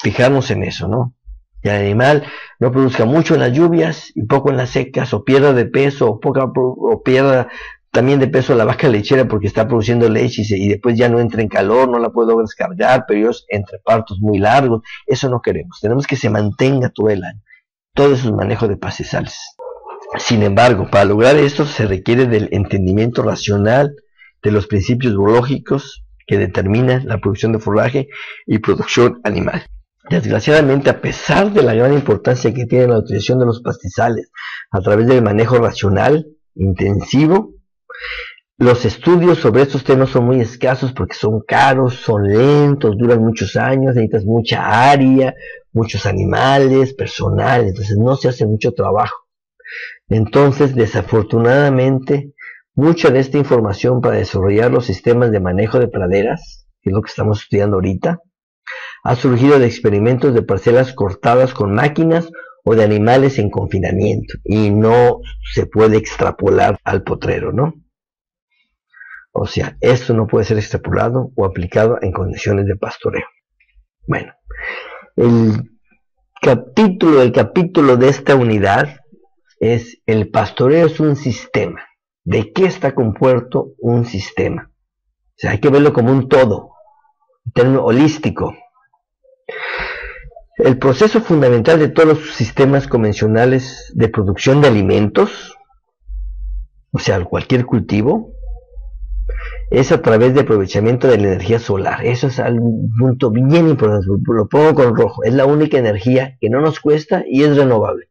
fijarnos en eso, ¿no? Que el animal no produzca mucho en las lluvias y poco en las secas, o pierda de peso, o pierda también de peso la vaca lechera porque está produciendo leche y después ya no entra en calor, no la puedo descargar, periodos entre partos muy largos. Eso no queremos. Tenemos que se mantenga todo el año. Todo eso es manejo de pastizales. Sin embargo, para lograr esto se requiere del entendimiento racional de los principios biológicos que determinan la producción de forraje y producción animal. Desgraciadamente, a pesar de la gran importancia que tiene la utilización de los pastizales a través del manejo racional, intensivo, los estudios sobre estos temas son muy escasos porque son caros, son lentos, duran muchos años, necesitas mucha área, muchos animales, personal, entonces no se hace mucho trabajo. Entonces, desafortunadamente, mucha de esta información para desarrollar los sistemas de manejo de praderas, que es lo que estamos estudiando ahorita, ha surgido de experimentos de parcelas cortadas con máquinas o de animales en confinamiento y no se puede extrapolar al potrero, ¿no? O sea, esto no puede ser extrapolado o aplicado en condiciones de pastoreo. Bueno, el capítulo de esta unidad es el pastoreo es un sistema. ¿De qué está compuesto un sistema? O sea, hay que verlo como un todo, un término holístico. El proceso fundamental de todos los sistemas convencionales de producción de alimentos, o sea, cualquier cultivo, es a través de aprovechamiento de la energía solar. Eso es un punto bien importante, lo pongo con rojo. Es la única energía que no nos cuesta y es renovable.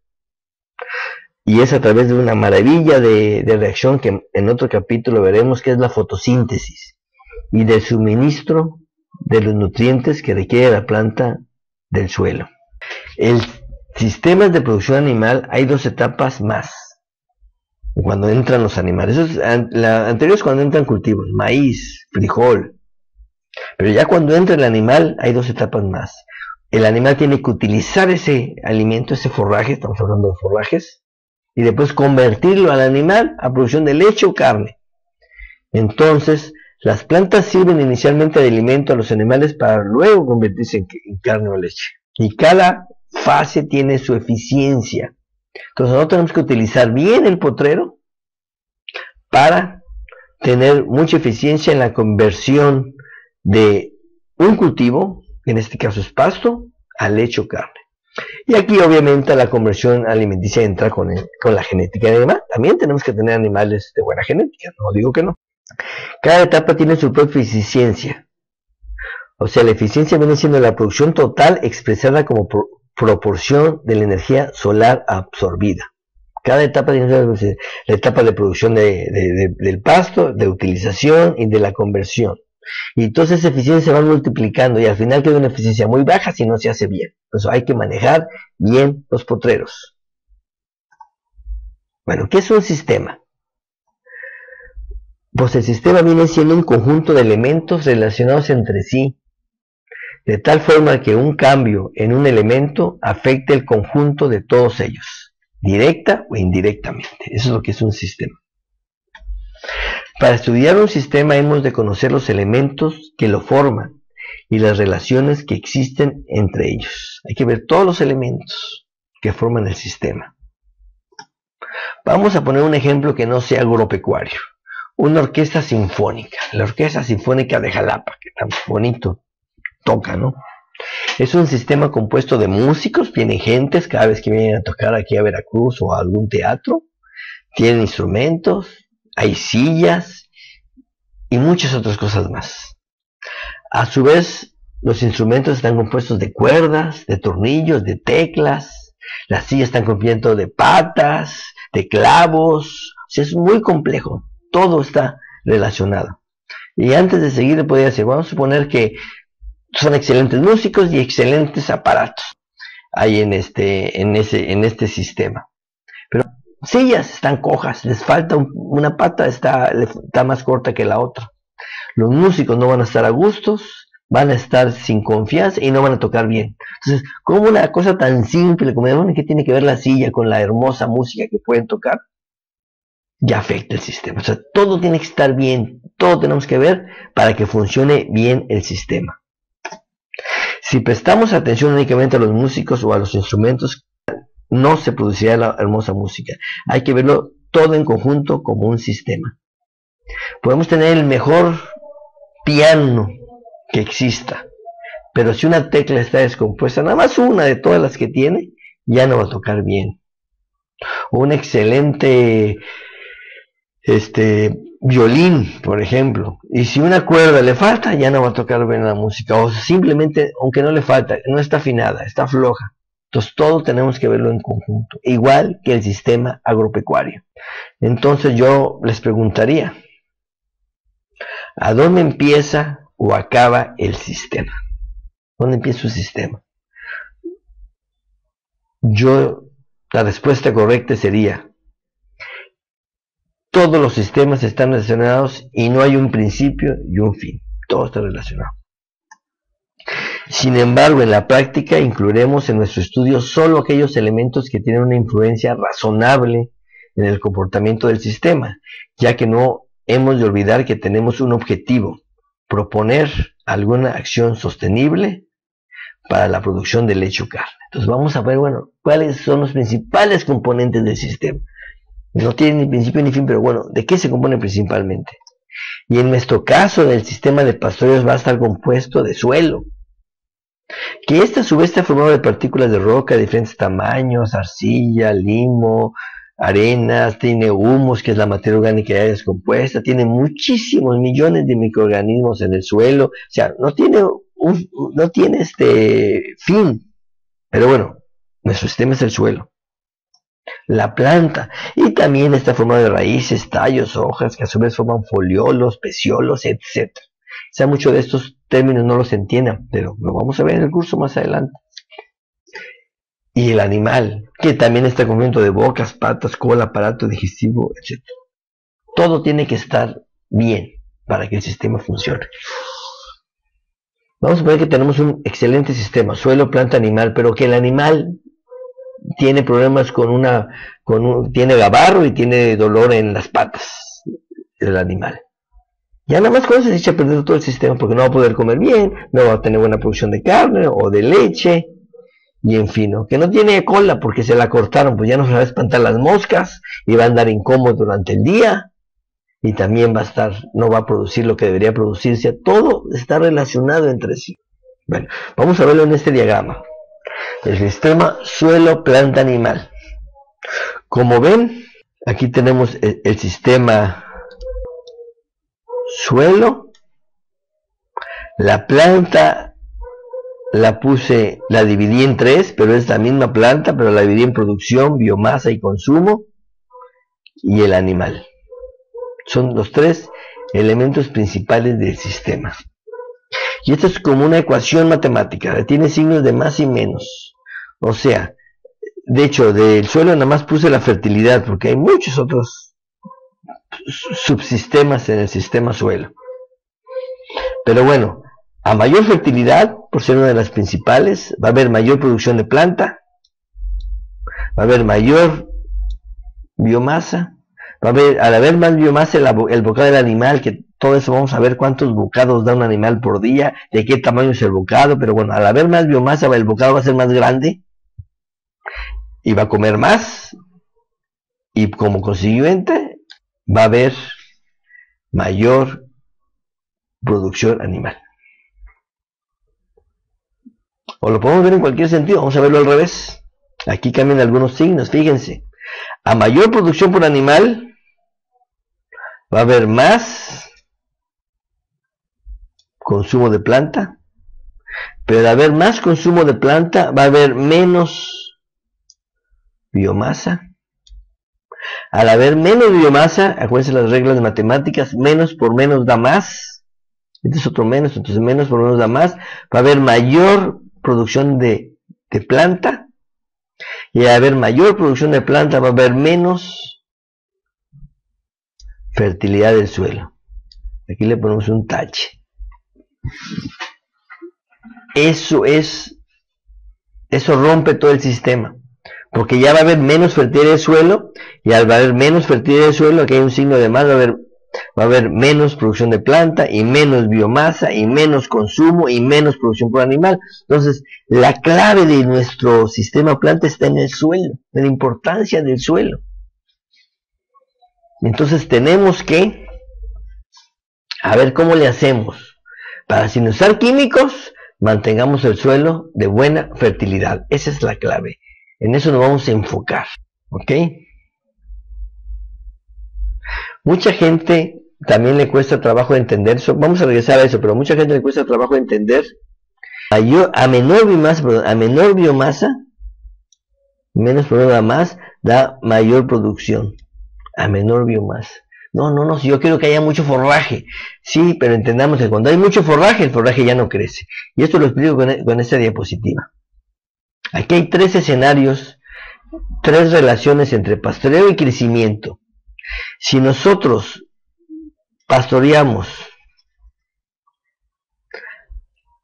Y es a través de una maravilla de reacción que en otro capítulo veremos, que es la fotosíntesis y del suministro de los nutrientes que requiere la planta del suelo. El sistema de producción animal hay dos etapas más cuando entran los animales. La anterior es cuando entran cultivos, maíz, frijol, pero ya cuando entra el animal hay dos etapas más. El animal tiene que utilizar ese alimento, ese forraje, estamos hablando de forrajes, y después convertirlo al animal a producción de leche o carne. Entonces, las plantas sirven inicialmente de alimento a los animales para luego convertirse en carne o leche. Y cada fase tiene su eficiencia. Entonces nosotros tenemos que utilizar bien el potrero para tener mucha eficiencia en la conversión de un cultivo, en este caso es pasto, a leche o carne. Y aquí obviamente la conversión alimenticia entra con la genética del animal. También tenemos que tener animales de buena genética, no digo que no. Cada etapa tiene su propia eficiencia. O sea, la eficiencia viene siendo la producción total expresada como proporción de la energía solar absorbida. Cada etapa tiene la etapa de producción del pasto, de utilización y de la conversión. Y entonces esa eficiencia se va multiplicando y al final queda una eficiencia muy baja si no se hace bien. Por eso hay que manejar bien los potreros. Bueno, ¿qué es un sistema? Pues el sistema viene siendo un conjunto de elementos relacionados entre sí, de tal forma que un cambio en un elemento afecte el conjunto de todos ellos. directa o indirectamente. Eso es lo que es un sistema. Para estudiar un sistema hemos de conocer los elementos que lo forman y las relaciones que existen entre ellos. Hay que ver todos los elementos que forman el sistema. Vamos a poner un ejemplo que no sea agropecuario. Una orquesta sinfónica. La Orquesta Sinfónica de Jalapa, que tan bonito toca, ¿no? Es un sistema compuesto de músicos, vienen gentes cada vez que vienen a tocar aquí a Veracruz o a algún teatro. Tienen instrumentos, hay sillas y muchas otras cosas más. A su vez, los instrumentos están compuestos de cuerdas, de tornillos, de teclas. Las sillas están compuestas de patas, de clavos. O sea, es muy complejo. Todo está relacionado. Y antes de seguir, le podría decir, vamos a suponer que son excelentes músicos y excelentes aparatos hay en este sistema. Pero sillas están cojas, les falta una pata, está más corta que la otra. Los músicos no van a estar a gustos, van a estar sin confianza y no van a tocar bien. Entonces, como una cosa tan simple como ¿qué tiene que ver la silla con la hermosa música que pueden tocar? Ya afecta el sistema. O sea, todo tiene que estar bien, todo tenemos que ver para que funcione bien el sistema. Si prestamos atención únicamente a los músicos o a los instrumentos, no se producirá la hermosa música. Hay que verlo todo en conjunto como un sistema. Podemos tener el mejor piano que exista, pero si una tecla está descompuesta, nada más una de todas las que tiene, ya no va a tocar bien. O un excelente violín, por ejemplo, y si una cuerda le falta, ya no va a tocar bien la música, o simplemente, aunque no le falta, no está afinada, está floja. Entonces todo tenemos que verlo en conjunto, igual que el sistema agropecuario. Entonces yo les preguntaría, ¿a dónde empieza o acaba el sistema? ¿Dónde empieza un sistema? La respuesta correcta sería, todos los sistemas están relacionados y no hay un principio y un fin. Todo está relacionado. Sin embargo, en la práctica incluiremos en nuestro estudio solo aquellos elementos que tienen una influencia razonable en el comportamiento del sistema, ya que no hemos de olvidar que tenemos un objetivo, proponer alguna acción sostenible para la producción de leche o carne. Entonces vamos a ver, cuáles son los principales componentes del sistema. No tiene ni principio ni fin, pero ¿de qué se compone principalmente? Y en nuestro caso, el sistema de pastoreos va a estar compuesto de suelo, que a su vez está formado de partículas de roca de diferentes tamaños, arcilla, limo, arenas, tiene humus, que es la materia orgánica ya descompuesta, tiene muchísimos millones de microorganismos en el suelo, o sea, no tiene fin, pero nuestro sistema es el suelo. La planta, y también está formado de raíces, tallos, hojas, que a su vez forman foliolos, peciolos, etc. O sea, muchos de estos términos no los entiendan, pero lo vamos a ver en el curso más adelante. Y el animal, que también está compuesto de bocas, patas, cola, aparato digestivo, etc. Todo tiene que estar bien para que el sistema funcione. Vamos a ver que tenemos un excelente sistema, suelo, planta, animal, pero que el animal tiene problemas tiene gabarro y tiene dolor en las patas del animal. Ya nada más con eso se echa a perder todo el sistema, porque no va a poder comer bien, no va a tener buena producción de carne o de leche, y en fin, que no tiene cola porque se la cortaron, pues ya no se va a espantar las moscas y va a andar incómodo durante el día, y también no va a producir lo que debería producirse. Todo está relacionado entre sí. Bueno, vamos a verlo en este diagrama. El sistema suelo, planta, animal. Como ven, aquí tenemos el sistema suelo. La planta la dividí en tres, pero es la misma planta, pero la dividí en producción, biomasa y consumo. Y el animal. Son los tres elementos principales del sistema. Y esto es como una ecuación matemática, tiene signos de más y menos. O sea, de hecho, del suelo nada más puse la fertilidad, porque hay muchos otros subsistemas en el sistema suelo. Pero a mayor fertilidad, por ser una de las principales, va a haber mayor producción de planta, va a haber mayor biomasa. Al haber más biomasa, el bocado del animal, que todo eso vamos a ver cuántos bocados da un animal por día, de qué tamaño es el bocado, pero bueno, al haber más biomasa, el bocado va a ser más grande y va a comer más, y como consiguiente va a haber mayor producción animal. O lo podemos ver en cualquier sentido, vamos a verlo al revés. Aquí cambian algunos signos, fíjense. A mayor producción por animal, va a haber más consumo de planta, pero al haber más consumo de planta, va a haber menos biomasa. Al haber menos biomasa, acuérdense las reglas de matemáticas, menos por menos da más. Este es otro menos, entonces menos por menos da más. Va a haber mayor producción de planta, y al haber mayor producción de planta va a haber menos fertilidad del suelo. Aquí le ponemos un tache. Eso rompe todo el sistema, porque ya va a haber menos fertilidad del suelo, y al haber menos fertilidad del suelo, aquí hay un signo de más, va a haber menos producción de planta, y menos biomasa, y menos consumo, y menos producción por animal. Entonces, la clave de nuestro sistema planta está en el suelo, en la importancia del suelo. Entonces tenemos que a ver cómo le hacemos para, sin usar químicos, mantengamos el suelo de buena fertilidad. Esa es la clave. En eso nos vamos a enfocar. ¿Ok? Mucha gente también le cuesta trabajo entender eso. Vamos a regresar a eso, pero mucha gente le cuesta trabajo entender. A menor biomasa, menos problema más, da mayor producción. A menor biomasa. No, si yo quiero que haya mucho forraje. Sí, pero entendamos que cuando hay mucho forraje, el forraje ya no crece. Y esto lo explico con esta diapositiva. Aquí hay tres escenarios, tres relaciones entre pastoreo y crecimiento. Si nosotros pastoreamos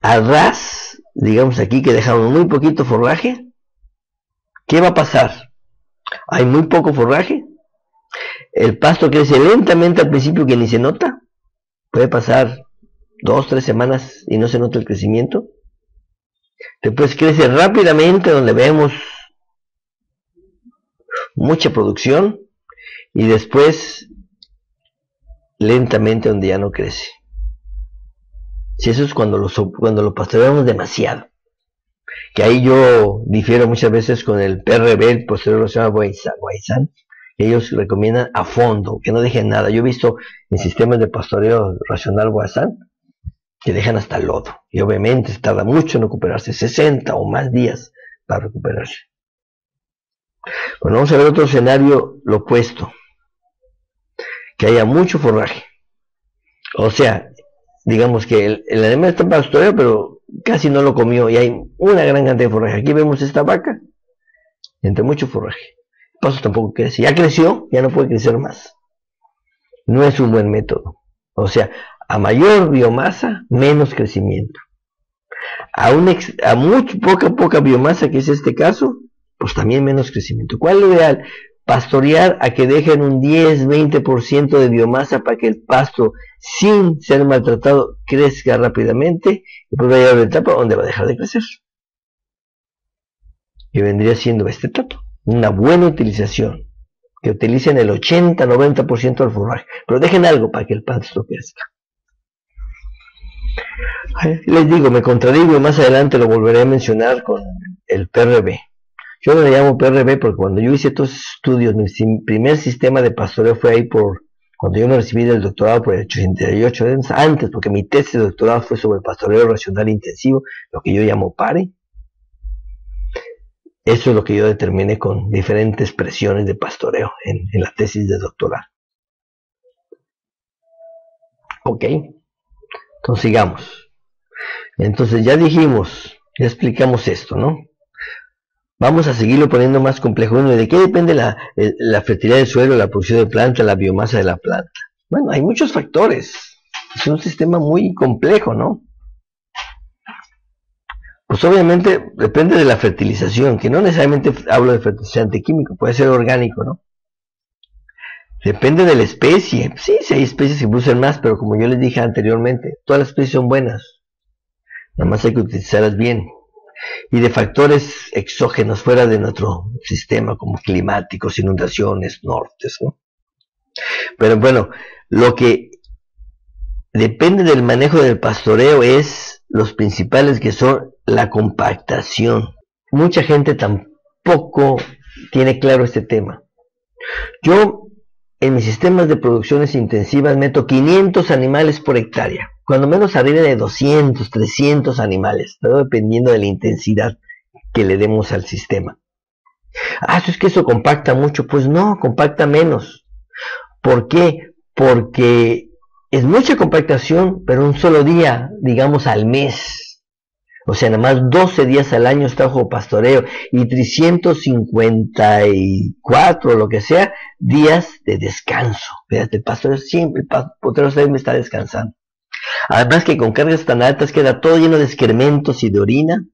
a ras, digamos aquí que dejamos muy poquito forraje, ¿qué va a pasar? Hay muy poco forraje. El pasto crece lentamente al principio, que ni se nota. Puede pasar 2, 3 semanas y no se nota el crecimiento. Después crece rápidamente, donde vemos mucha producción, y después lentamente donde ya no crece. Si eso es cuando lo pastoreamos demasiado. Que ahí yo difiero muchas veces con el PRB, el pastoreo racional Guayzán. Ellos recomiendan a fondo, que no dejen nada. Yo he visto en sistemas de pastoreo racional Guayzán que dejan hasta el lodo, y obviamente se tarda mucho en recuperarse, 60 o más días para recuperarse. Bueno, vamos a ver otro escenario, lo opuesto, que haya mucho forraje. O sea, digamos que el animal está pastoreado, pero casi no lo comió, y hay una gran cantidad de forraje. Aquí vemos esta vaca, entre mucho forraje. El pasto tampoco crece, ya creció, ya no puede crecer más. No es un buen método. O sea, a mayor biomasa, menos crecimiento. A poca biomasa, que es este caso, pues también menos crecimiento. ¿Cuál es lo ideal? Pastorear a que dejen un 10-20% de biomasa para que el pasto, sin ser maltratado, crezca rápidamente, y después va a llegar a la etapa donde va a dejar de crecer. Y vendría siendo este trato. Una buena utilización. Que utilicen el 80-90% del forraje, pero dejen algo para que el pasto crezca. Les digo, me contradigo y más adelante lo volveré a mencionar con el PRB. Yo no le llamo PRB porque cuando yo hice estos estudios, mi primer sistema de pastoreo fue ahí cuando yo me recibí del doctorado por el 88, antes, porque mi tesis de doctorado fue sobre pastoreo racional intensivo, lo que yo llamo PARE. Eso es lo que yo determiné con diferentes presiones de pastoreo en la tesis de doctorado. Ok, entonces sigamos. Entonces ya dijimos, ya explicamos esto, ¿no? Vamos a seguirlo poniendo más complejo. Bueno, ¿de qué depende la fertilidad del suelo, la producción de planta, la biomasa de la planta? Bueno, hay muchos factores. Es un sistema muy complejo, ¿no? Pues obviamente depende de la fertilización, que no necesariamente hablo de fertilizante químico, puede ser orgánico, ¿no? Depende de la especie. Sí, sí hay especies que producen más, pero como yo les dije anteriormente, todas las especies son buenas. Nada más hay que utilizarlas bien. Y de factores exógenos fuera de nuestro sistema, como climáticos, inundaciones, nortes, ¿no? Pero bueno, lo que depende del manejo del pastoreo es los principales, que son la compactación. Mucha gente tampoco tiene claro este tema. Yo en mis sistemas de producciones intensivas meto 500 animales por hectárea, cuando menos arriba de 200, 300 animales, todo dependiendo de la intensidad que le demos al sistema. Eso es que eso compacta mucho. Pues no, compacta menos. ¿Por qué? Porque es mucha compactación, pero un solo día, digamos al mes. O sea, nada más 12 días al año está bajo pastoreo y 354, lo que sea, días de descanso. Fíjate, el pastoreo siempre, el pastoreo siempre está descansando. Además que con cargas tan altas queda todo lleno de excrementos y de orina.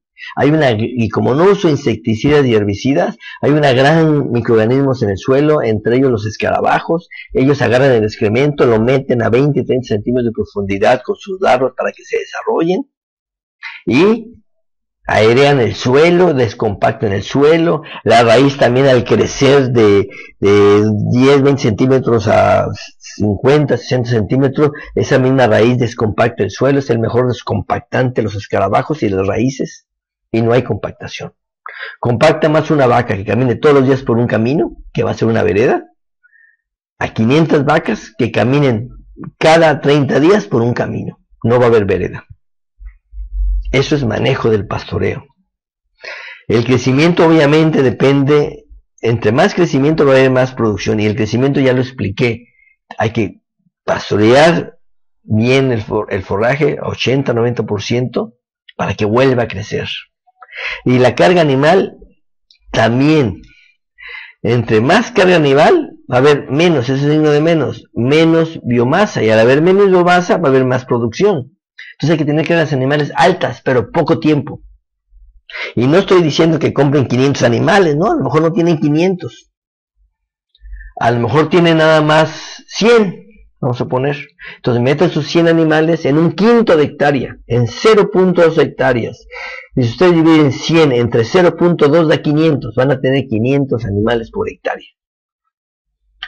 Y como no uso insecticidas y herbicidas, hay una gran microorganismos en el suelo, entre ellos los escarabajos. Ellos agarran el excremento, lo meten a 20, 30 centímetros de profundidad con sus dardos para que se desarrollen. Y aerean el suelo, descompactan el suelo. La raíz también, al crecer de 10, 20 centímetros a 50, 60 centímetros, esa misma raíz descompacta el suelo. Es el mejor descompactante de los escarabajos y las raíces. Y no hay compactación. Compacta más una vaca que camine todos los días por un camino, que va a ser una vereda, a 500 vacas que caminen cada 30 días por un camino. No va a haber vereda. Eso es manejo del pastoreo. El crecimiento obviamente depende, entre más crecimiento va a haber más producción, y el crecimiento ya lo expliqué. Hay que pastorear bien el forraje, 80-90%, para que vuelva a crecer. Y la carga animal también. Entre más carga animal va a haber menos, ese signo de menos biomasa, y al haber menos biomasa va a haber más producción. Entonces hay que tener cargas animales altas, pero poco tiempo. Y no estoy diciendo que compren 500 animales, ¿no? A lo mejor no tienen 500. A lo mejor tienen nada más 100, vamos a poner. Entonces metan sus 100 animales en un quinto de hectárea, en 0.2 hectáreas. Y si ustedes dividen 100 entre 0.2 da 500, van a tener 500 animales por hectárea.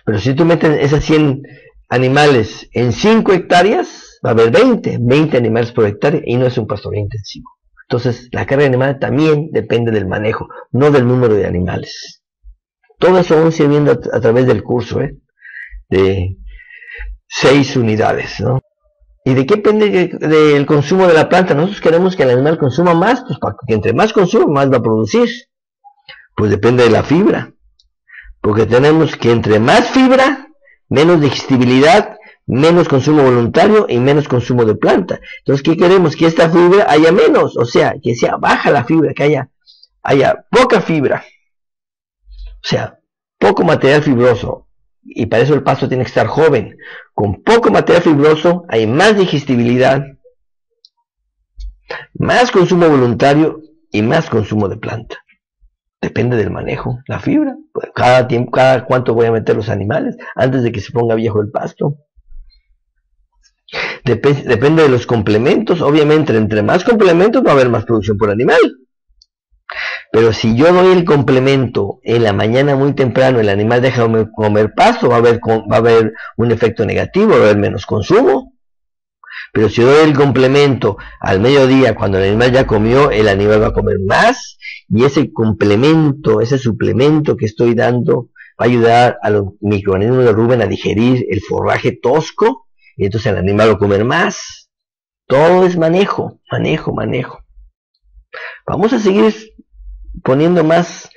Pero si tú metes esas 100 animales en 5 hectáreas, va a haber 20 animales por hectárea, y no es un pastoreo intensivo. Entonces la carga animal también depende del manejo, no del número de animales. Todo eso vamos a ir viendo a través del curso, de 6 unidades, ¿no? ¿Y de qué depende del consumo de la planta? Nosotros queremos que el animal consuma más, pues para que entre más consuma, más va a producir. Pues depende de la fibra, porque tenemos que entre más fibra, menos digestibilidad, menos consumo voluntario y menos consumo de planta. Entonces, ¿qué queremos? Que esta fibra haya menos, o sea, que sea baja la fibra, que haya poca fibra, o sea, poco material fibroso. Y para eso el pasto tiene que estar joven. Con poco material fibroso hay más digestibilidad, más consumo voluntario y más consumo de planta. Depende del manejo, la fibra. Cada cuánto voy a meter los animales antes de que se ponga viejo el pasto. Depende de los complementos. Obviamente, entre más complementos va a haber más producción por animal. Pero si yo doy el complemento en la mañana muy temprano, el animal deja de comer pasto, va a haber un efecto negativo, va a haber menos consumo. Pero si yo doy el complemento al mediodía, cuando el animal ya comió, el animal va a comer más, y ese complemento, ese suplemento que estoy dando, va a ayudar a los microorganismos de rumen a digerir el forraje tosco, y entonces el animal va a comer más. Todo es manejo. Vamos a seguir poniendo más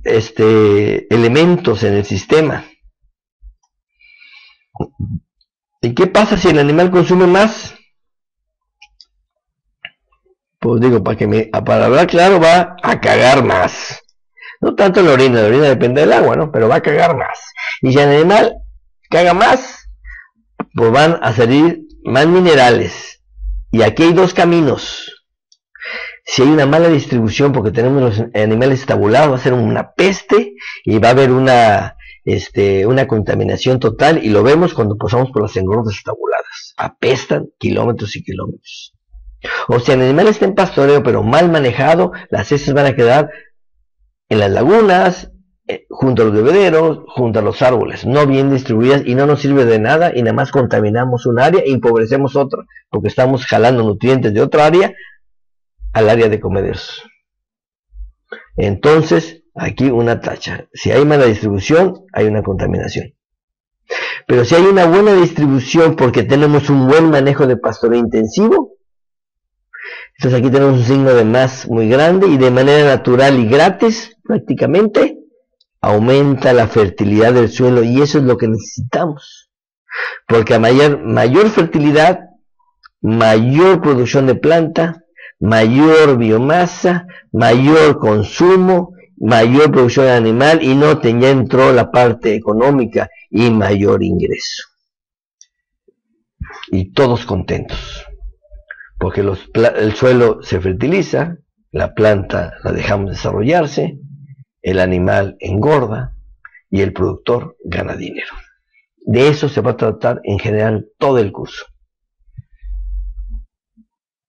elementos en el sistema. ¿Y qué pasa si el animal consume más? Pues digo, para hablar claro, va a cagar más. No tanto la orina depende del agua, ¿no? Pero va a cagar más. Y si el animal caga más, pues van a salir más minerales. Y aquí hay dos caminos. Si hay una mala distribución, porque tenemos los animales estabulados, va a ser una peste, y va a haber una una contaminación total, y lo vemos cuando pasamos por las engordas tabuladas. Apestan kilómetros y kilómetros. O si el animal está en pastoreo pero mal manejado, las heces van a quedar en las lagunas, junto a los bebederos, junto a los árboles, no bien distribuidas, y no nos sirve de nada, y nada más contaminamos un área e empobrecemos otra, porque estamos jalando nutrientes de otra área al área de comederos. Entonces, aquí una tacha. Si hay mala distribución, hay una contaminación. Pero si hay una buena distribución porque tenemos un buen manejo de pastoreo intensivo, entonces aquí tenemos un signo de más muy grande, y de manera natural y gratis, prácticamente, aumenta la fertilidad del suelo, y eso es lo que necesitamos. Porque a mayor fertilidad, mayor producción de planta, mayor biomasa, mayor consumo, mayor producción animal, y noten, ya entró la parte económica, y mayor ingreso. Y todos contentos, porque el suelo se fertiliza, la planta la dejamos desarrollarse, el animal engorda y el productor gana dinero. De eso se va a tratar en general todo el curso.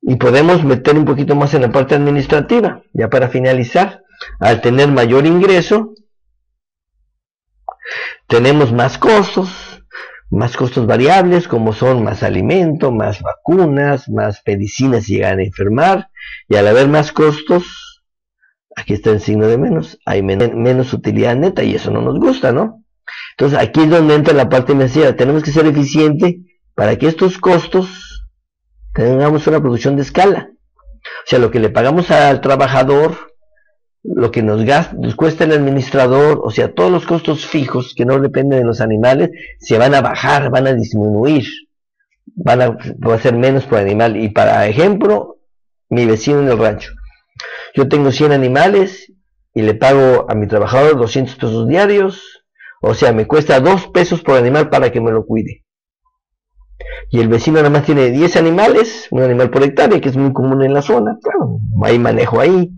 Y podemos meter un poquito más en la parte administrativa, ya para finalizar. Al tener mayor ingreso, tenemos más costos variables, como son más alimento, más vacunas, más medicinas si llegan a enfermar, y al haber más costos, aquí está el signo de menos, hay menos utilidad neta, y eso no nos gusta, ¿no? Entonces aquí es donde entra la parte financiera. Tenemos que ser eficientes para que estos costos tengamos una producción de escala. O sea, lo que le pagamos al trabajador, lo que nos cuesta el administrador, o sea, todos los costos fijos que no dependen de los animales, se van a bajar, van a disminuir, va a ser menos por animal. Y para ejemplo, mi vecino en el rancho, yo tengo 100 animales y le pago a mi trabajador 200 pesos diarios, o sea, me cuesta 2 pesos por animal para que me lo cuide. Y el vecino nada más tiene 10 animales, un animal por hectárea, que es muy común en la zona. Claro, hay manejo ahí.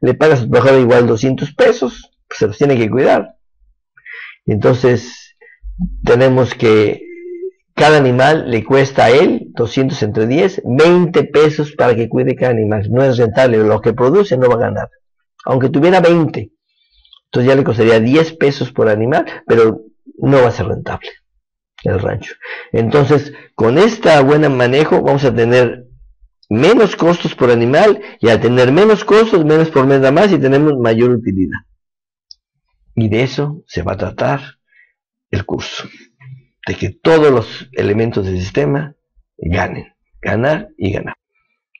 Le paga a su trabajador igual 200 pesos, pues se los tiene que cuidar. Entonces, tenemos que cada animal le cuesta a él 200 entre 10, 20 pesos para que cuide cada animal. No es rentable, lo que produce no va a ganar. Aunque tuviera 20, entonces ya le costaría 10 pesos por animal, pero no va a ser rentable el rancho. Entonces, con este buen manejo vamos a tener menos costos por animal, y al tener menos costos, menos por mes nada más, y tenemos mayor utilidad. Y de eso se va a tratar el curso, de que todos los elementos del sistema ganen, ganar y ganar.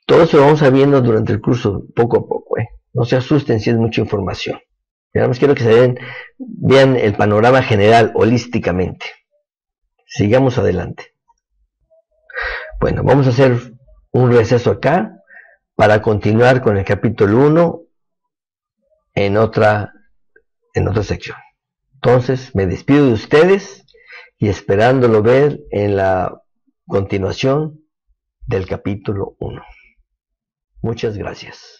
Todo eso lo vamos a viendo durante el curso poco a poco, no se asusten si es mucha información. Nada más quiero que vean el panorama general holísticamente. Sigamos adelante. Bueno, vamos a hacer un receso acá para continuar con el capítulo 1 en otra sección. Entonces me despido de ustedes y esperándolo ver en la continuación del capítulo 1. Muchas gracias.